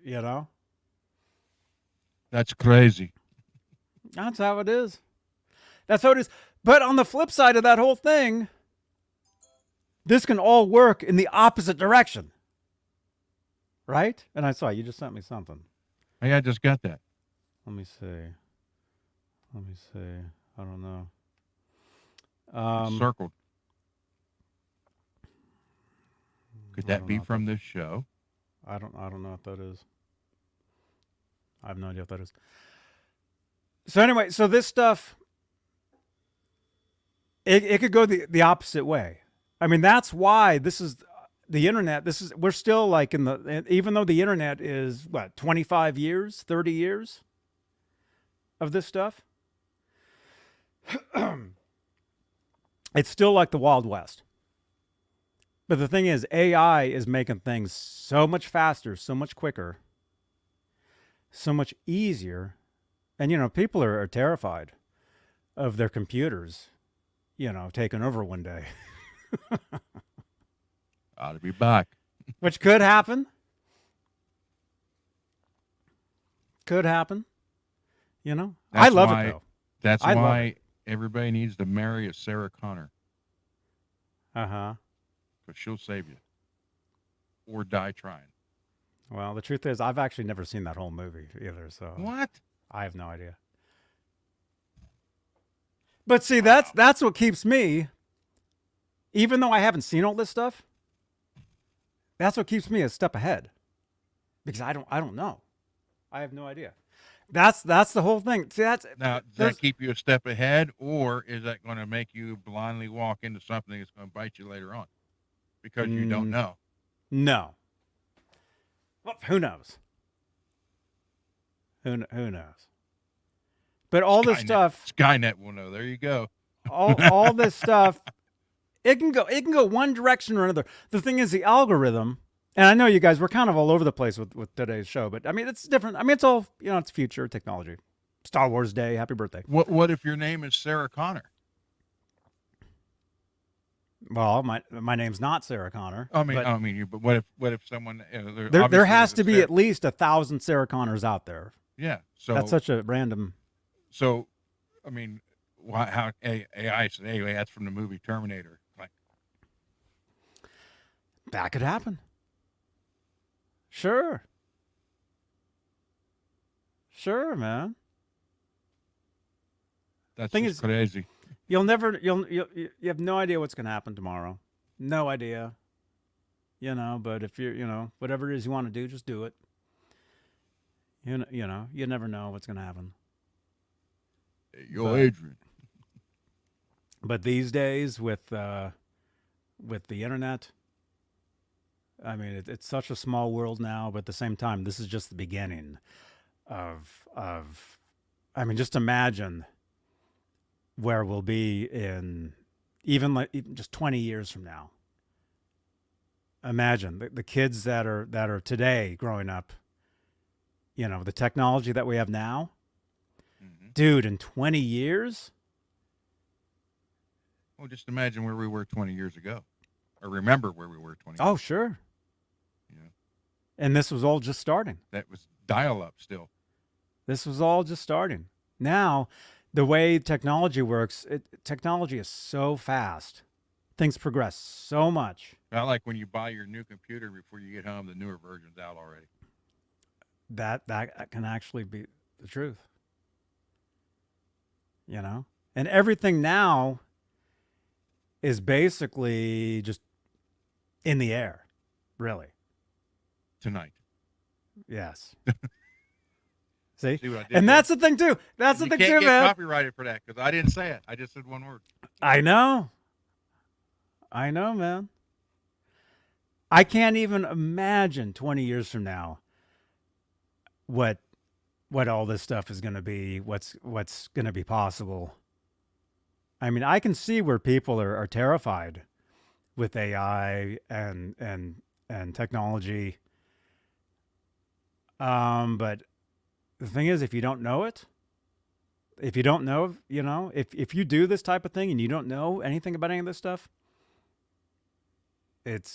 You know? That's crazy. That's how it is. That's how it is. But on the flip side of that whole thing, this can all work in the opposite direction. Right? And I saw you just sent me something. Hey, I just got that. Let me see. I don't know. It's circled. Could that be from this show? I don't know what that is. I have no idea what that is. So anyway, so this stuff, it could go the opposite way. I mean, that's why this is the internet. We're still like even though the internet is 25 years, 30 years of this stuff, it's still like the Wild West. But the thing is, AI is making things so much faster, so much quicker, so much easier And, people are terrified of their computers, taking over one day, Ought to be back. which could happen. Could happen. I That's love why- it, though. That's I love why everybody needs to marry a Sarah Connor, Uh-huh. because she'll save you. Or die trying. Well, the truth is, I've actually never seen that whole movie either, so What? I have no idea. But see, that's what keeps me, even though I haven't seen all this stuff, that's what keeps me a step ahead. Because I don't know. I have no idea. That's the whole thing. See, Now, does there's- that keep you a step ahead, or is that going to make you blindly walk into something that's going to bite you later on? Because you don't know. No. Well, who knows? Who knows? But all this Skynet. stuff, Skynet will know. There you go. all this stuff, it can go one direction or another. The thing is, the algorithm, and I know you guys were kind of all over the place with today's show, but I mean, it's different. I mean, it's all, it's future technology. Star Wars Day, happy birthday. What if your name is Sarah Connor? Well, my name's not Sarah Connor. But what if someone there obviously has there's to a be Sarah- at least 1,000 Sarah Connors out there. Yeah. So That's such a random. So, I mean, how AI said, "Hey, that's from the movie Terminator." Like, That could happen. Sure, man. that's Thing just is- crazy. You have no idea what's going to happen tomorrow. No idea. But if you're, whatever it is you want to do, just do it. You never know what's going to happen. Hey, yo, but- Adrian. But these days with the internet, I mean, it's such a small world now, but at the same time, this is just the beginning of I mean, just imagine where we'll be in even just 20 years from now. Imagine the kids that are today growing up, the technology that we have now. Mhm. Dude, in 20 years, Well, just imagine where we were 20 years ago, or remember where we were 20. oh, sure. Yeah. And this was all just starting. That was dial-up still. This was all just starting. Now, the way technology works, technology is so fast. Things progress so much. Not like when you buy your new computer before you get home, the newer version's out already. That can actually be the truth. And everything now is basically just in the air, really. Tonight. Yes. See? See what I did And there? that's the thing too. That's the You thing can't too, get man. copyrighted for that because I didn't say it. I just said one word. I know, man. I can't even imagine 20 years from now what all this stuff is going to be, what's going to be possible. I mean, I can see where people are terrified with AI and technology. But the thing is, if you don't know it, if you don't know, if you do this type of thing and you don't know anything about any of this stuff, it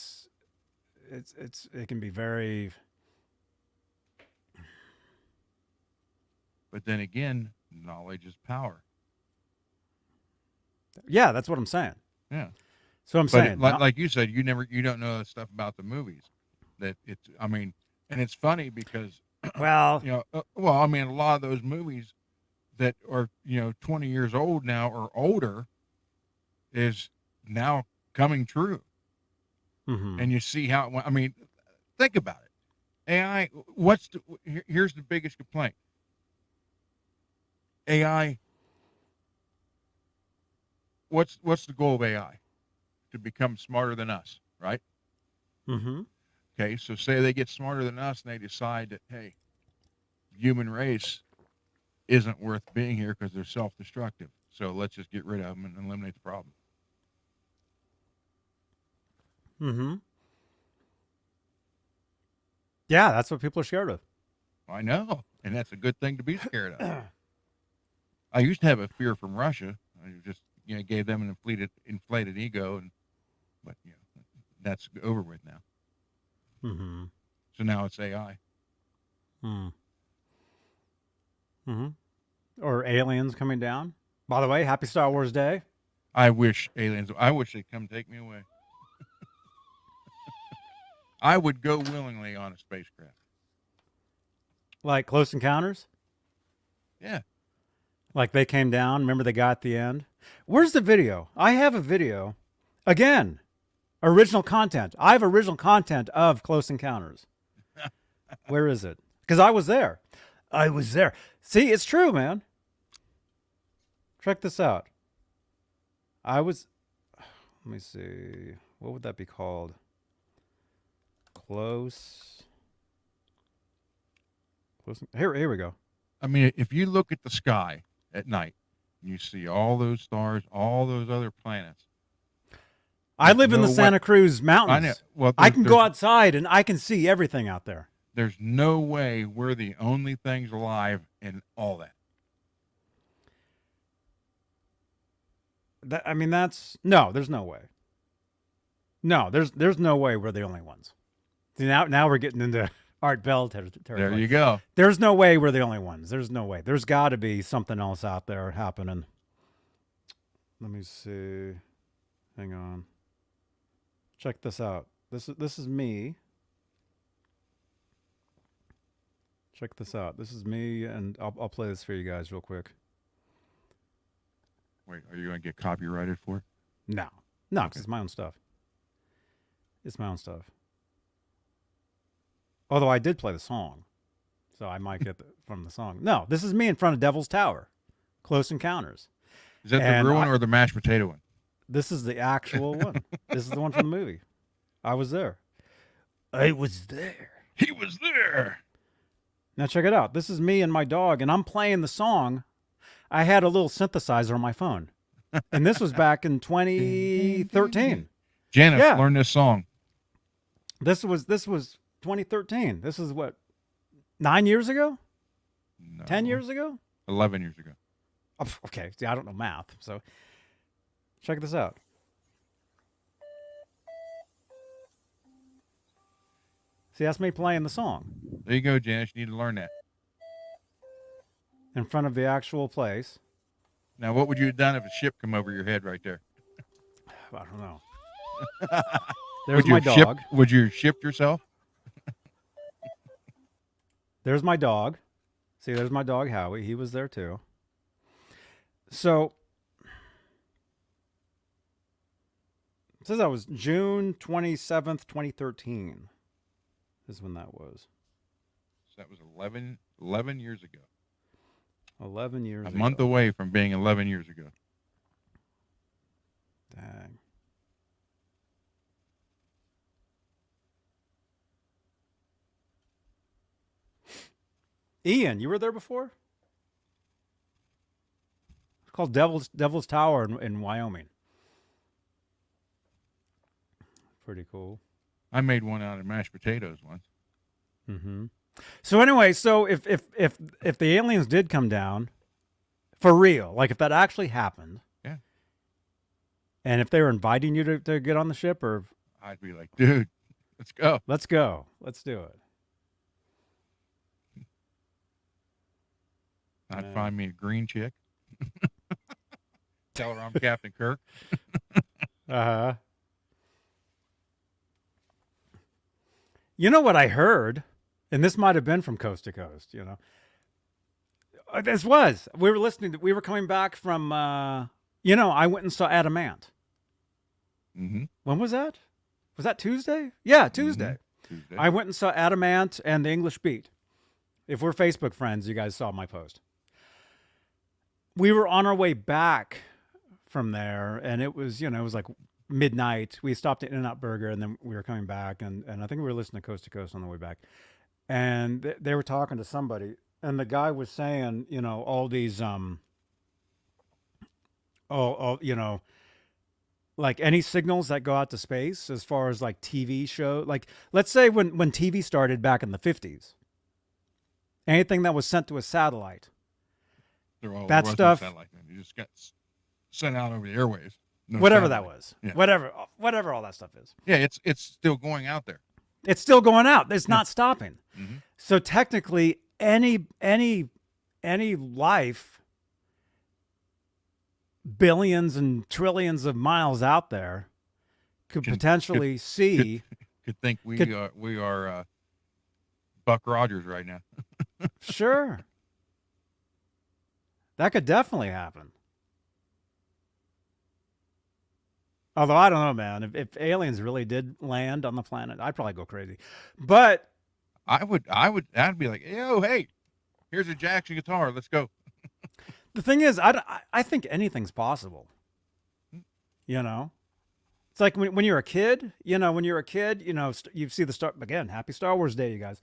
can be very. But then again, knowledge is power. Yeah, that's what I'm saying. Yeah. So I'm But saying, like you said, you don't know the stuff about the movies. And it's funny because well, a lot of those movies that are 20 years old now or older is now coming true. mhm. And you see how think about it. AI. Here's the biggest complaint. AI. What's the goal of AI? To become smarter than us, right? Mm-hmm. Okay, so say they get smarter than us and they decide that, hey, human race isn't worth being here because they're self-destructive. So let's just get rid of them and eliminate the problem. Mm-hmm. Yeah, that's what people are scared of. I know, and that's a good thing to be scared of. I used to have a fear from Russia. I just gave them an inflated ego, but that's over with now. Mm-hmm. So now it's AI. Mm-hmm. Or aliens coming down. By the way, happy Star Wars Day. I wish they'd come take me away. I would go willingly on a spacecraft. Like Close Encounters? Yeah. Like they came down. Remember they got at the end? Where's the video? I have a video. Again, original content. I have original content of Close Encounters. Where is it? Because I was there. I was there. See, it's true, man. Check this out. Let me see. What would that be called? Close. Here we go. I mean, if you look at the sky at night, you see all those stars, all those other planets. I live in the Santa Cruz Mountains. I know. Well, I can go outside and I can see everything out there. There's no way we're the only things alive in all that. There's no way. No, there's no way we're the only ones. See, now we're getting into Art Bell territory. There you go. There's no way we're the only ones. There's no way. There's got to be something else out there happening. Let me see. Hang on. Check this out. This is me. Check this out. This is me, and I'll play this for you guys real quick. Wait, are you going to get copyrighted for it? No, because it's my own stuff. It's my own stuff. Although I did play the song, so I might get from the song. No, this is me in front of Devil's Tower, Close Encounters. Is that the real one or the mashed potato one? This is the actual one. This is the one from the movie. I was there. I was there. He was there. Now check it out. This is me and my dog, and I'm playing the song. I had a little synthesizer on my phone, and this was back in 2013. Janice, learn this song. This was 2013. This is what, 9 years ago? No. 10 years ago? 11 years ago. Oh, okay. See, I don't know math, so check this out. See, that's me playing the song. There you go, Janice. You need to learn that. In front of the actual place. Now, what would you have done if a ship come over your head right there? I don't know. There's my dog. Would you have shipped yourself? There's my dog. See, there's my dog, Howie. He was there too. So, it says that was June 27th, 2013 is when that was. So that was 11 years ago. 11 years ago. A month away from being 11 years ago. Dang. Ian, you were there before? It's called Devil's Tower in Wyoming. Pretty cool. I made one out of mashed potatoes once. Mm-hmm. So anyway, if the aliens did come down, for real, like if that actually happened, yeah, and if they were inviting you to get on the ship, or I'd be like, dude, let's go. Let's go. Let's do it. I'd find me a green chick. Tell her I'm Captain Kirk. Uh-huh. You know what I heard? And this might have been from Coast to Coast, you know. We were listening. We were coming back from, I went and saw Adamant. Mm-hmm. When was that? Was that Tuesday? Yeah, Tuesday. Mm-hmm. Tuesday. I went and saw Adamant and the English Beat. If we're Facebook friends, you guys saw my post. We were on our way back from there, and it was, it was like midnight. We stopped at In-N-Out Burger, and then we were coming back, and I think we were listening to Coast to Coast on the way back. And they were talking to somebody, and the guy was saying, all these, like any signals that go out to space as far as like TV show, like let's say when TV started back in the 50s, anything that was sent to a satellite, There That was no stuff- satellite then. You just got sent out over the airwaves. No whatever that satellite. was. Yeah. Whatever all that stuff is. Yeah, it's still going out there. It's still going out. It's not stopping. Mm-hmm. So technically, any life, billions and trillions of miles out there, could potentially see. Could think we are Buck Rogers right now. Sure. That could definitely happen. Although I don't know, man. If aliens really did land on the planet, I'd probably go crazy. But I'd be like, yo, hey, here's a Jackson guitar. Let's go. the thing is, I think anything's possible. You know? It's like when you're a kid, you you see the happy Star Wars Day, you guys.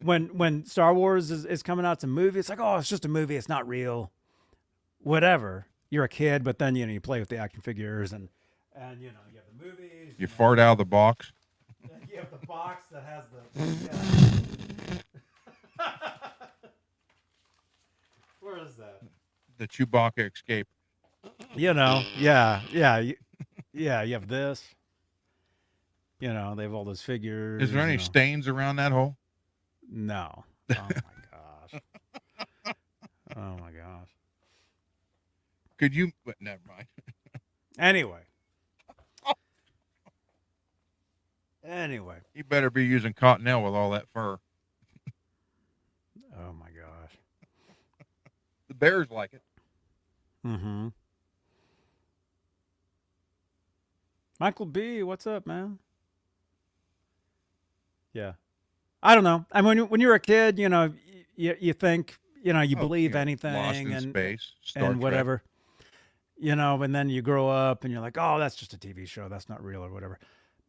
When Star Wars is coming out, it's a movie. It's like, oh, it's just a movie. It's not real. Whatever. You're a kid, but then, you play with the action figures and you have the movies. You fart out of the box. You have the box that has the. Yeah. Where is that? The Chewbacca escape. Yeah. You have this. They have all those figures. Is there any stains around that hole? No. Oh my gosh. Oh my gosh. Could you? But never mind. Anyway. You better be using Cottonelle with all that fur. Oh my gosh. The bears like it. Mm-hmm. Michael B, what's up, man? Yeah. I don't know. I mean, when you're a kid, you think, you believe anything Lost in and space, Star and Trek. whatever. And then you grow up and you're like, oh, that's just a TV show. That's not real or whatever.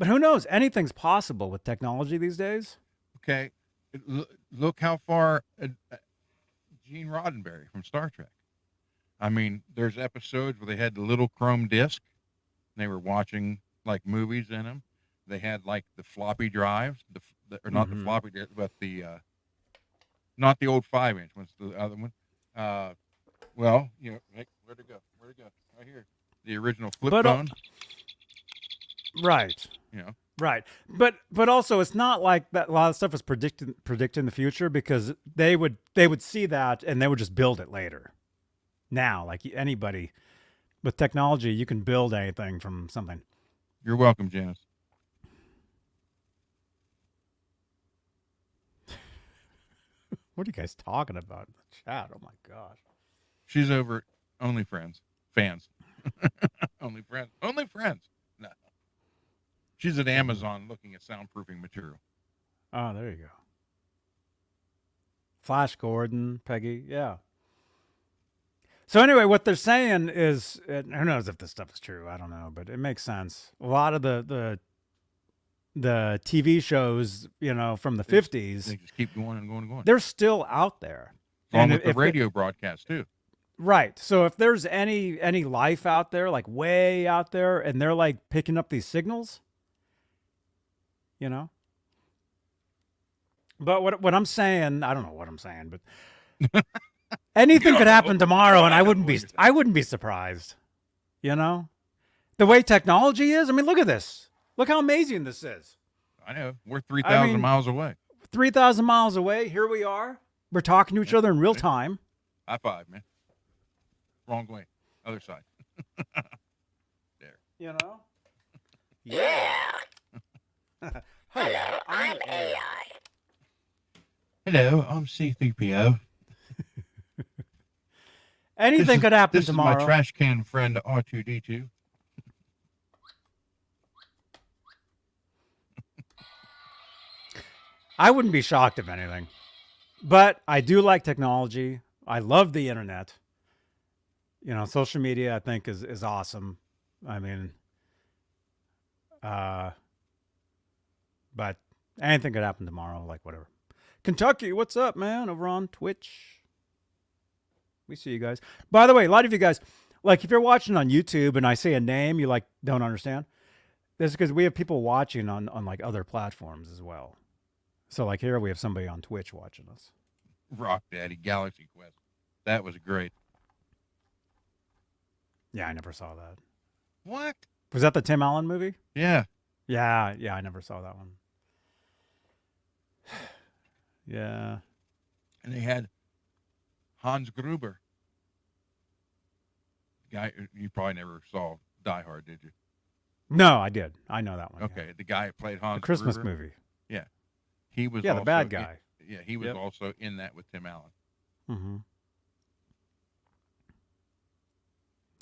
But who knows? Anything's possible with technology these days. Okay. Look how far Gene Roddenberry from Star Trek. I mean, there's episodes where they had the little chrome disc. And they were watching like movies in them. They had like the floppy drives, or not the floppy disk, but the not the old 5-inch ones, the other one. Well, where'd it go? Right here. The original flip phone. Right. Right. But also it's not like that a lot of stuff is predicting the future, because they would see that and they would just build it later. Now, like anybody with technology, you can build anything from something. You're welcome, Janice. What are you guys talking about in the chat? Oh my gosh. She's over at OnlyFriends. Fans. OnlyFriends. No. She's at Amazon looking at soundproofing material. Oh, there you go. Flash Gordon, Peggy, yeah. So anyway, what they're saying is, who knows if this stuff is true? I don't know, but it makes sense. A lot of the TV shows, from the 50s, they just keep going and going and going. They're still out there. Along with the radio broadcast too. Right. So if there's any life out there, like way out there, and they're like picking up these signals, But what I'm saying, I don't know what I'm saying, but anything could happen tomorrow, and I wouldn't be surprised. The way technology is. I mean, look at this. Look how amazing this is. I know. We're 3,000 miles away. 3,000 miles away. Here we are. We're talking to each other in real time. High five, man. Wrong way. Other side. There. Yeah. Hello, I'm AI. Hello, I'm C3PO. Anything could happen this tomorrow. This is my trash can friend R2D2. I wouldn't be shocked if anything. But I do like technology. I love the internet. Social media I think is awesome. I mean, but anything could happen tomorrow, like whatever. Kentucky, what's up, man? Over on Twitch. We see you guys. By the way, a lot of you guys, like if you're watching on YouTube and I say a name you like don't understand, that's because we have people watching on like other platforms as well. So like here we have somebody on Twitch watching us. Rock Daddy Galaxy Quest. That was great. Yeah, I never saw that. What? Was that the Tim Allen movie? Yeah. Yeah, I never saw that one. Yeah. And they had Hans Gruber. Guy you probably never saw Die Hard, did you? No, I did. I know that one. Okay, the guy who played Hans The Christmas Gruber. movie. Yeah. He was Yeah, the also bad guy. he was Yep. also in that with Tim Allen. Mm-hmm.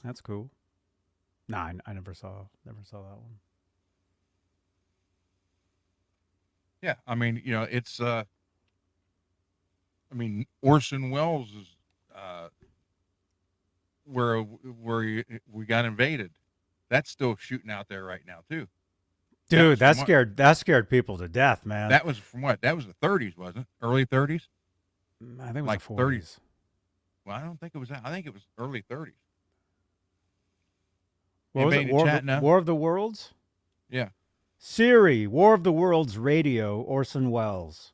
That's cool. Nah, I never saw that one. Yeah, I mean, it's Orson Welles is where we got invaded. That's still shooting out there right now too. Dude, that scared people to death, man. That was from what? That was the 30s, wasn't it? Early 30s? I think it was like the 40s. Well, I don't think it was that. I think it was early 30s. What was it? War of the Worlds? Yeah. Siri, War of the Worlds radio, Orson Welles.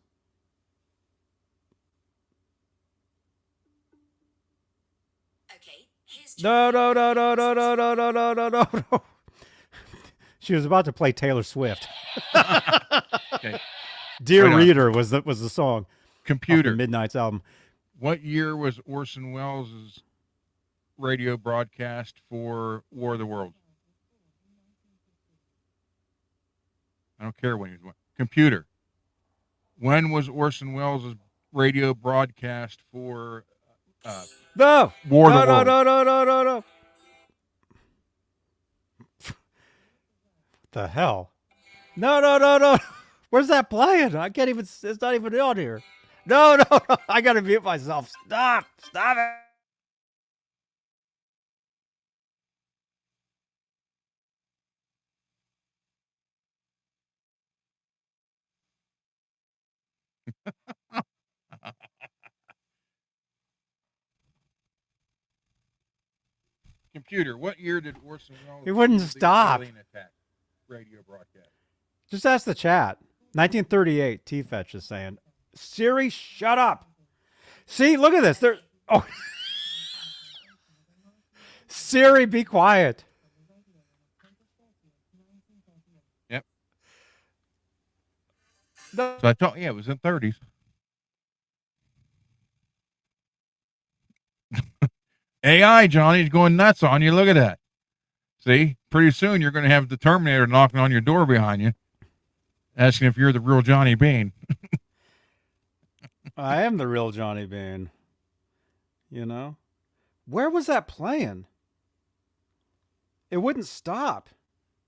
Okay, here's No. She was about to play Taylor Swift. Okay. Dear Right on. Reader was the song. Off Computer. the Midnight's album. What year was Orson Welles' radio broadcast for War of the Worlds? I don't care when he was born. Computer. When was Orson Welles' radio broadcast for No. War of the Worlds? No. The hell? No. Where's that playing? I can't even. It's not even on here. No. I gotta mute myself. Stop it. Computer. What year did Orson Welles? He wouldn't do the stop. Alien Attack radio broadcast? Just ask the chat. 1938. T-Fetch is saying, Siri, shut up. See, look at this. Oh. Siri, be quiet. Yep. No. So I thought, it was in 30s. AI, Johnny's going nuts on you. Look at that. See, pretty soon you're going to have the Terminator knocking on your door behind you, asking if you're the real Johnny Bean. I am the real Johnny Bean. You know? Where was that playing? It wouldn't stop.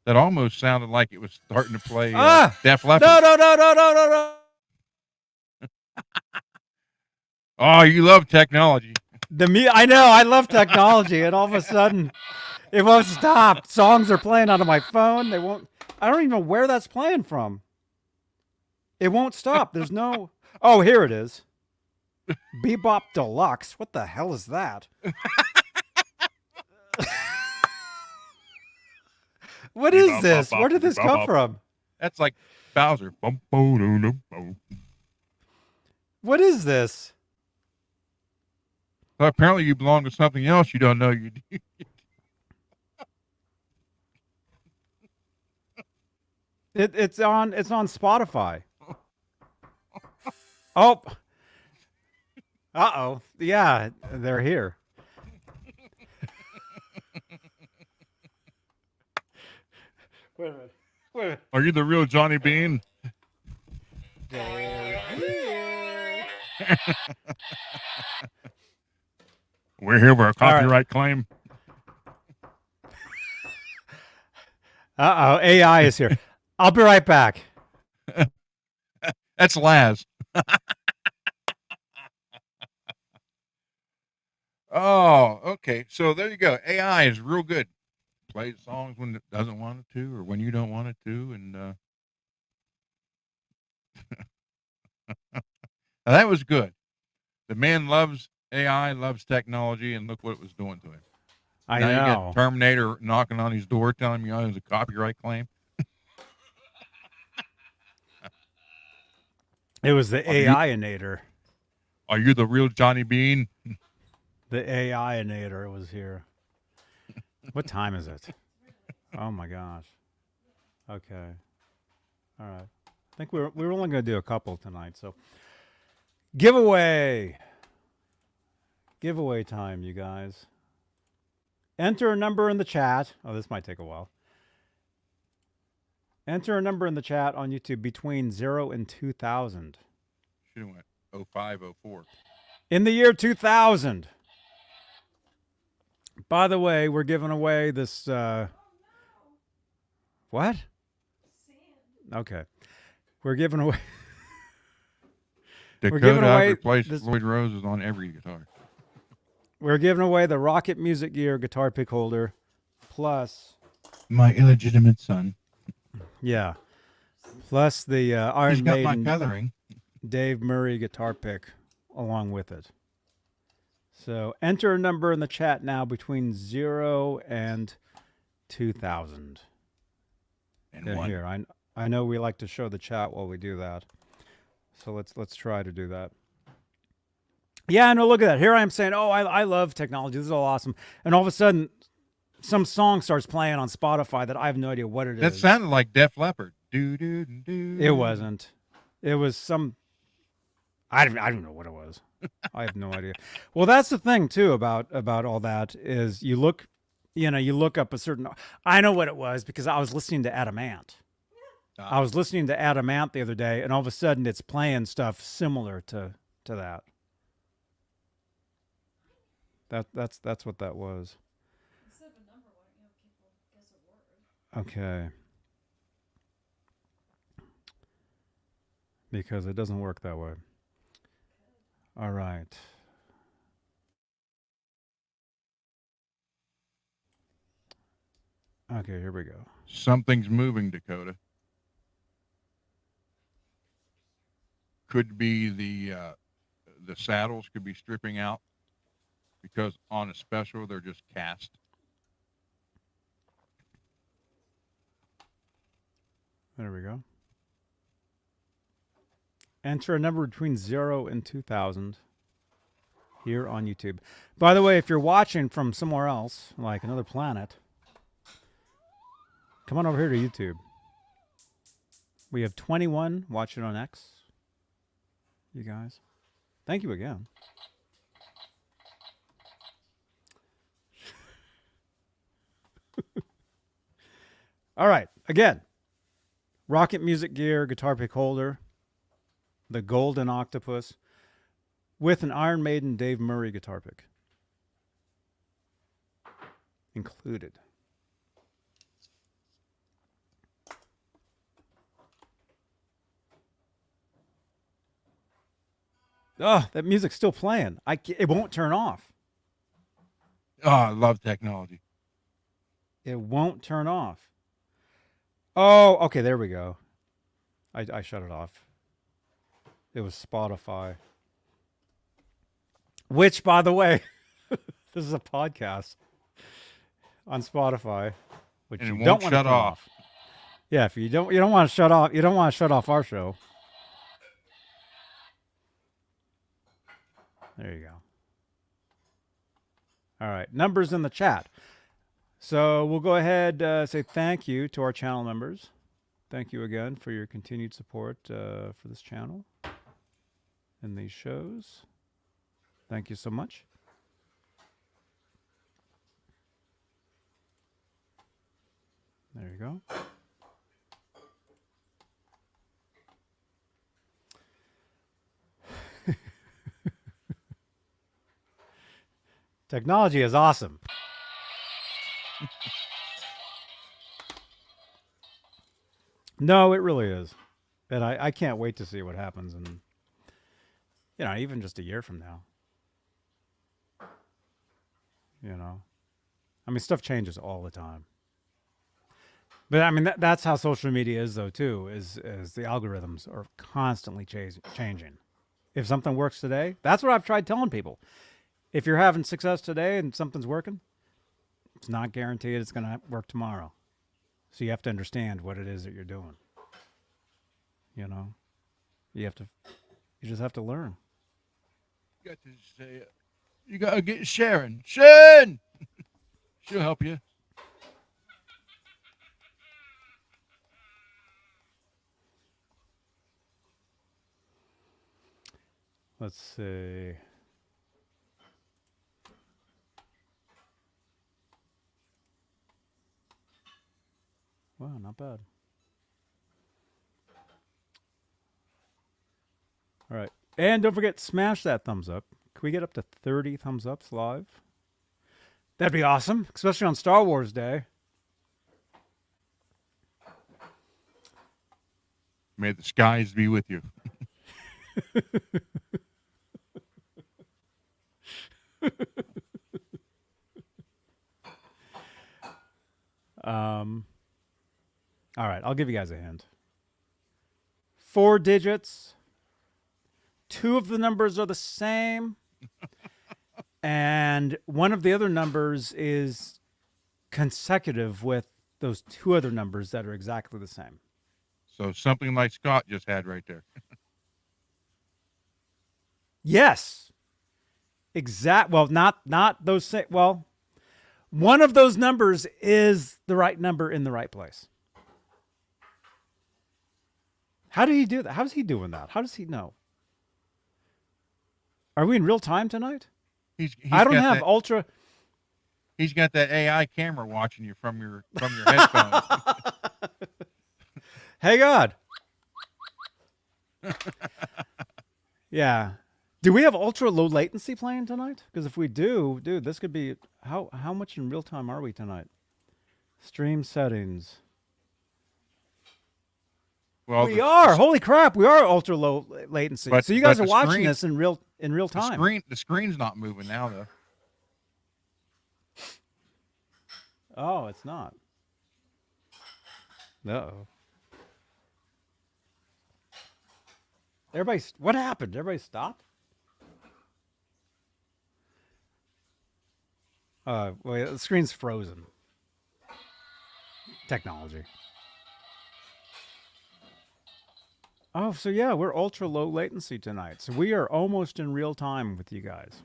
That almost sounded like it was starting to play Def Leppard. No. Oh, you love technology. I know, I love technology, and all of a sudden, it won't stop. Songs are playing out of my phone. They won't. I don't even know where that's playing from. It won't stop. There's no. Oh, here it is. Bebop Deluxe. What the hell is that? What is this? Where did this come from? That's like Bowser. What is this? Well, apparently you belong to something else you don't know you do. It's on Spotify. Oh. Uh-oh. Yeah, they're here. Wait a minute. Are you the real Johnny Bean? They're here. We're here for a copyright claim. Uh-oh, AI is here. I'll be right back. That's Laz. Oh, okay. So there you go. AI is real good. Plays songs when it doesn't want it to, or when you don't want it to, and now, that was good. The man loves AI, loves technology, and look what it was doing to him. I now know. You got Terminator knocking on his door, telling him he owns a copyright claim. It was the AI-inator. Are you the real Johnny Bean? The AI-inator was here. What time is it? Oh my gosh. Okay. All right. I think we're only going to do a couple tonight. So giveaway time, you guys. Enter a number in the chat. Oh, this might take a while. Enter a number in the chat on YouTube between 0 and 2000. Should have went 05, 04. In the year 2000. By the way, we're giving away this. What? Okay. We're giving away. Dakota giving away replaced this- Lloyd Roses on every guitar. We're giving away the Rocket Music Gear guitar pick holder, plus, My illegitimate son. yeah, plus the Iron He's got my Maiden coloring. Dave Murray guitar pick along with it. So enter a number in the chat now between 0 and 2000. And And one. here, I know we like to show the chat while we do that. So let's try to do that. Yeah, no, look at that. Here I am saying, oh, I love technology. This is all awesome. And all of a sudden, some song starts playing on Spotify that I have no idea what it That is. sounded like Def Leppard. Do do do. It wasn't. It was some. I don't know what it was. I have no idea. Well, that's the thing too about all that is you look up a certain. I know what it was because I was listening to Adamant. I was listening to Adamant the other day, and all of a sudden it's playing stuff similar to that. That's what that was. Okay. Because it doesn't work that way. All right. Okay, here we go. Something's moving, Dakota. Could be the saddles could be stripping out because on a special they're just cast. There we go. Enter a number between 0 and 2000 here on YouTube. By the way, if you're watching from somewhere else, like another planet, come on over here to YouTube. We have 21 watching on X. You guys. Thank you again. All right. Again, Rocket Music Gear guitar pick holder, the Golden Octopus, with an Iron Maiden Dave Murray guitar pick included. Oh, that music's still playing. It won't turn off. Oh, I love technology. It won't turn off. Oh, okay, there we go. I shut it off. It was Spotify. Which, by the way, this is a podcast on Spotify, which And it you won't don't want to shut turn off. Yeah, if you don't want to shut off, you don't want to shut off our show. There you go. All right, numbers in the chat. So we'll go ahead say thank you to our channel members. Thank you again for your continued support for this channel and these shows. Thank you so much. There you go. Technology is awesome. No, it really is. And I can't wait to see what happens in, even just a year from now. I mean, stuff changes all the time. But I mean, that's how social media is, though, too, is the algorithms are constantly changing. If something works today, that's what I've tried telling people. If you're having success today and something's working, it's not guaranteed it's going to work tomorrow. So you have to understand what it is that you're doing. You just have to learn. You got to say, you got to get Sharon. Sharon! She'll help you. Let's see. Wow, not bad. All right. And don't forget, smash that thumbs up. Can we get up to 30 thumbs ups live? That'd be awesome, especially on Star Wars Day. May the skies be with you. All right, I'll give you guys a hint. 4 digits. 2 of the numbers are the same. And one of the other numbers is consecutive with those 2 other numbers that are exactly the same. So something like Scott just had right there. Yes. Well, not those same. Well, one of those numbers is the right number in the right place. How did he do that? How's he doing that? How does he know? Are we in real time tonight? I don't have ultra. He's got that AI camera watching you from your headphones. Hey, God. Yeah. Do we have ultra low latency playing tonight? Because if we do, dude, this could be how much in real time are we tonight? Stream settings. Well, we are. Holy crap, we are ultra low latency. But, so you guys but are the watching screen- this in real time. The screen's not moving now though. Oh, it's not. Uh-oh. What happened? Everybody stopped? Well, the screen's frozen. Technology. Oh, so yeah, we're ultra low latency tonight. So we are almost in real time with you guys.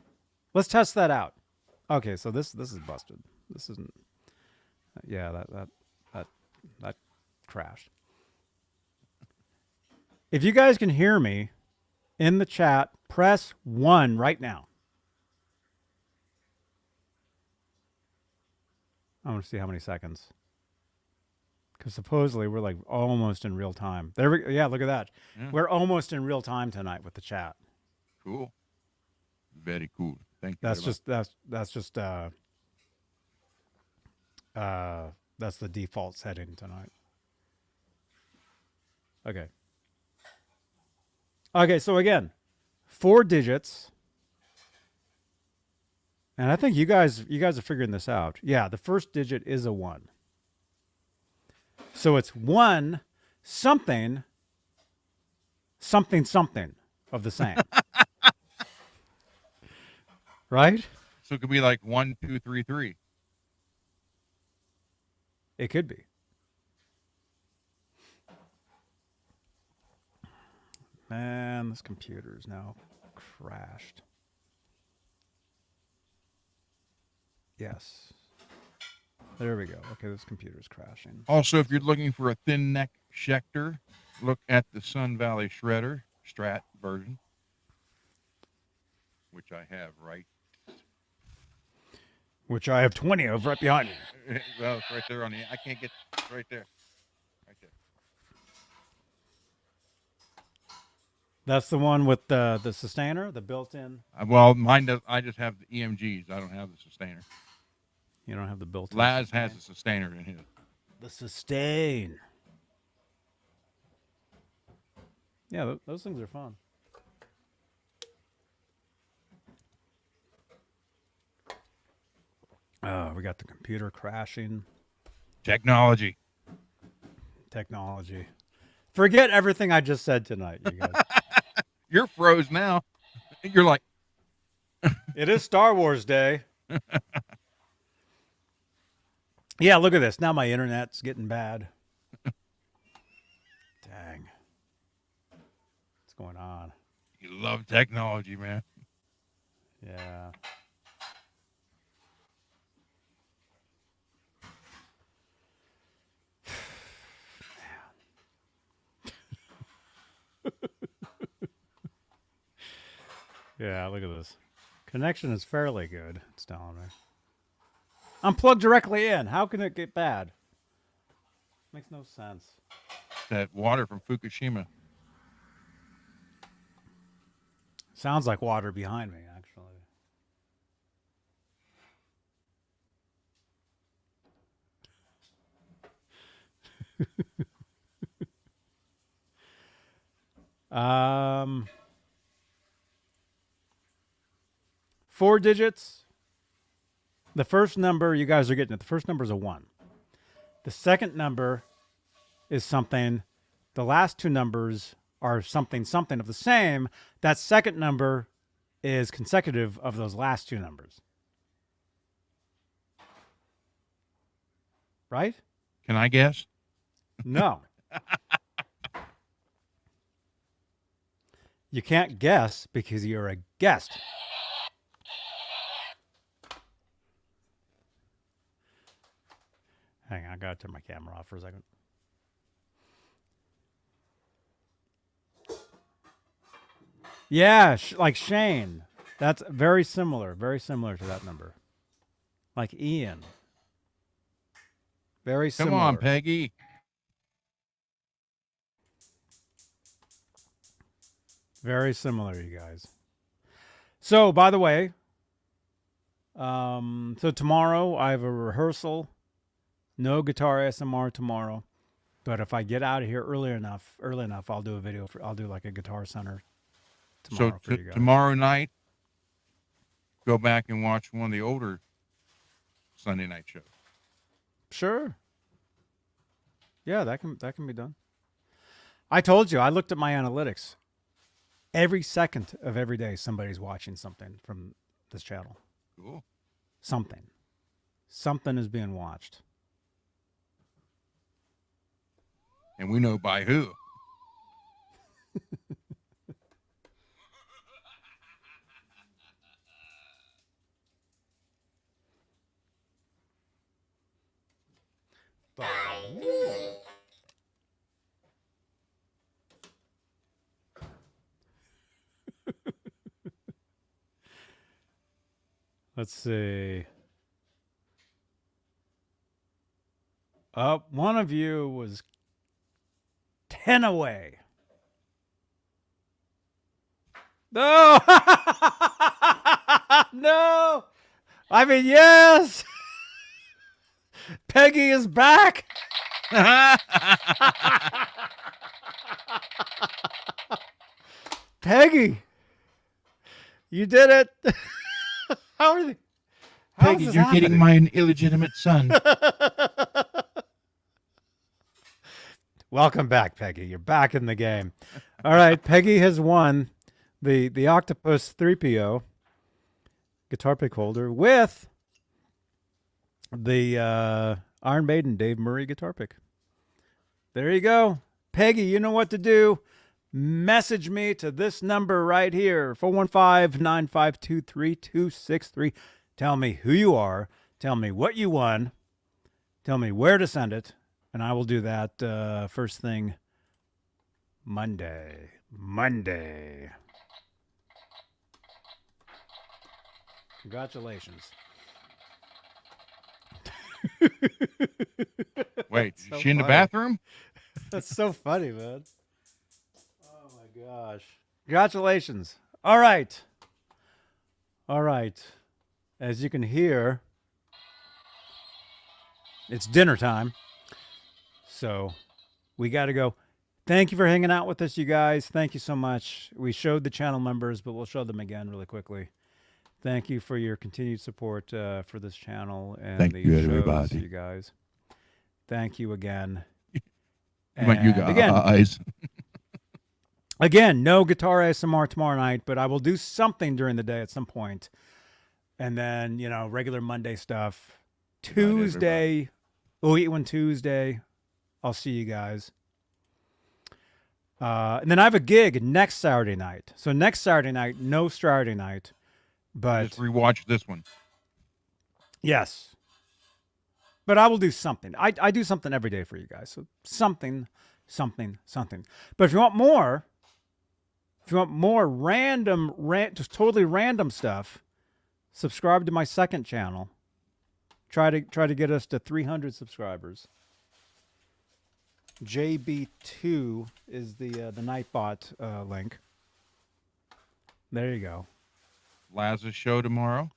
Let's test that out. Okay, so this is busted. This isn't. Yeah, that crashed. If you guys can hear me in the chat, press 1 right now. I want to see how many seconds. Because supposedly we're like almost in real time. Yeah, look at that. Yeah. We're almost in real time tonight with the chat. Cool. Very cool. Thank you. That's the default setting tonight. Okay. Okay, so again, 4 digits. And I think you guys are figuring this out. Yeah, the first digit is a 1. So it's 1 something of the same. Right? So it could be like 1, 2, 3, 3. It could be. Man, this computer's now crashed. Yes. There we go. Okay, this computer's crashing. Also, if you're looking for a thin neck Schecter, look at the Sun Valley Shredder Strat version, which I have right. Which I have 20 of right behind me. Well, it's right there on the. I can't get right there. Right there. That's the one with the sustainer, the built-in. Well, mine does. I just have the EMGs. I don't have the sustainer. You don't have the built-in. Laz has a sustainer in his. The sustain. Yeah, those things are fun. Oh, we got the computer crashing. Technology. Forget everything I just said tonight, you guys. You're froze now. You're like. It is Star Wars Day. Yeah, look at this. Now my internet's getting bad. Dang. What's going on? You love technology, man. Yeah. Yeah, look at this. Connection is fairly good, it's telling me. I'm plugged directly in. How can it get bad? Makes no sense. That water from Fukushima. Sounds like water behind me, actually. um, 4 digits. The first number, you guys are getting it. The first number is a 1. The second number is something. The last 2 numbers are something of the same. That second number is consecutive of those last 2 numbers. Right? Can I guess? No. You can't guess because you're a guest. Hang on, I gotta turn my camera off for a second. Yeah, like Shane. That's very similar to that number. Like Ian. Very Come similar. on, Peggy. Very similar, you guys. So, by the way, so tomorrow I have a rehearsal. No guitar ASMR tomorrow, but if I get out of here early enough, I'll do a video. I'll do like a Guitar Center tomorrow for you guys. Tomorrow night, go back and watch one of the older Sunday night shows. Sure. Yeah, that can be done. I told you, I looked at my analytics. Every second of every day, somebody's watching something from this channel. Cool. Something is being watched. And we know by who. Let's see. One of you was 10 away. No! No! I mean, yes! Peggy is back! Peggy! You did it! How are they? Peggy, you're getting my illegitimate son. Welcome back, Peggy. You're back in the game. All right, Peggy has won the Octopus 3PO guitar pick holder with the Iron Maiden Dave Murray guitar pick. There you go. Peggy, you know what to do. Message me to this number right here, 415-952-3263. Tell me who you are. Tell me what you won. Tell me where to send it. And I will do that first thing Monday. Congratulations. Wait, So is she in the funny. bathroom? That's so funny, man. Oh my gosh. Congratulations. All right. As you can hear, it's dinner time. So we got to go. Thank you for hanging out with us, you guys. Thank you so much. We showed the channel members, but we'll show them again really quickly. Thank you for your continued support for this channel and Thank these you, shows, everybody. you guys. Thank you again. But you And guys. Again, no guitar ASMR tomorrow night, but I will do something during the day at some point. And then, regular Monday stuff. Tuesday, we'll eat one Tuesday. I'll see you guys. And then I have a gig next Saturday night. So next Saturday night, no Straturday night. But Just rewatch this one. yes. But I will do something. I do something every day for you guys. So something. But if you want more, If you want more just totally random stuff, subscribe to my second channel. Try to get us to 300 subscribers. JB2 is the Nightbot link. There you go. Laz's show tomorrow.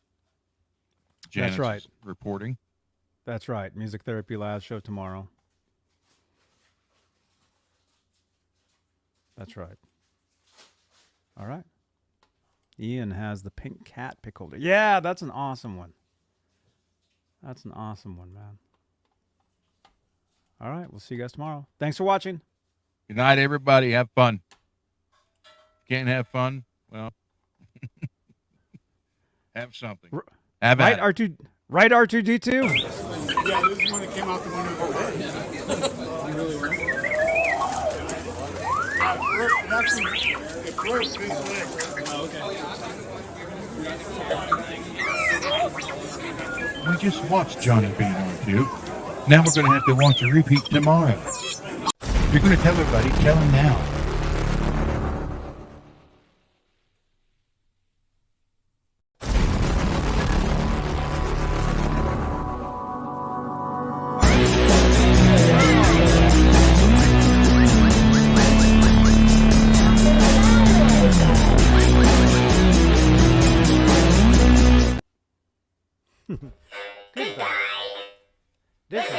Janice That's right. is reporting. That's right. Music Therapy Laz show tomorrow. That's right. All right. Ian has the pink cat pick holder. Yeah, that's an awesome one. That's an awesome one, man. All right. We'll see you guys tomorrow. Thanks for watching. Good night, everybody. Have fun. Can't have fun? Well, have something. Have Right, at it. R2. Right, R2D2. Yeah, this is when it came out the window of the bed. You really were? It broke his leg. Oh, okay. We just watched Johnny Bean on YouTube. Now we're going to have to watch a repeat tomorrow. You're going to tell everybody, tell them now. Goodbye. This is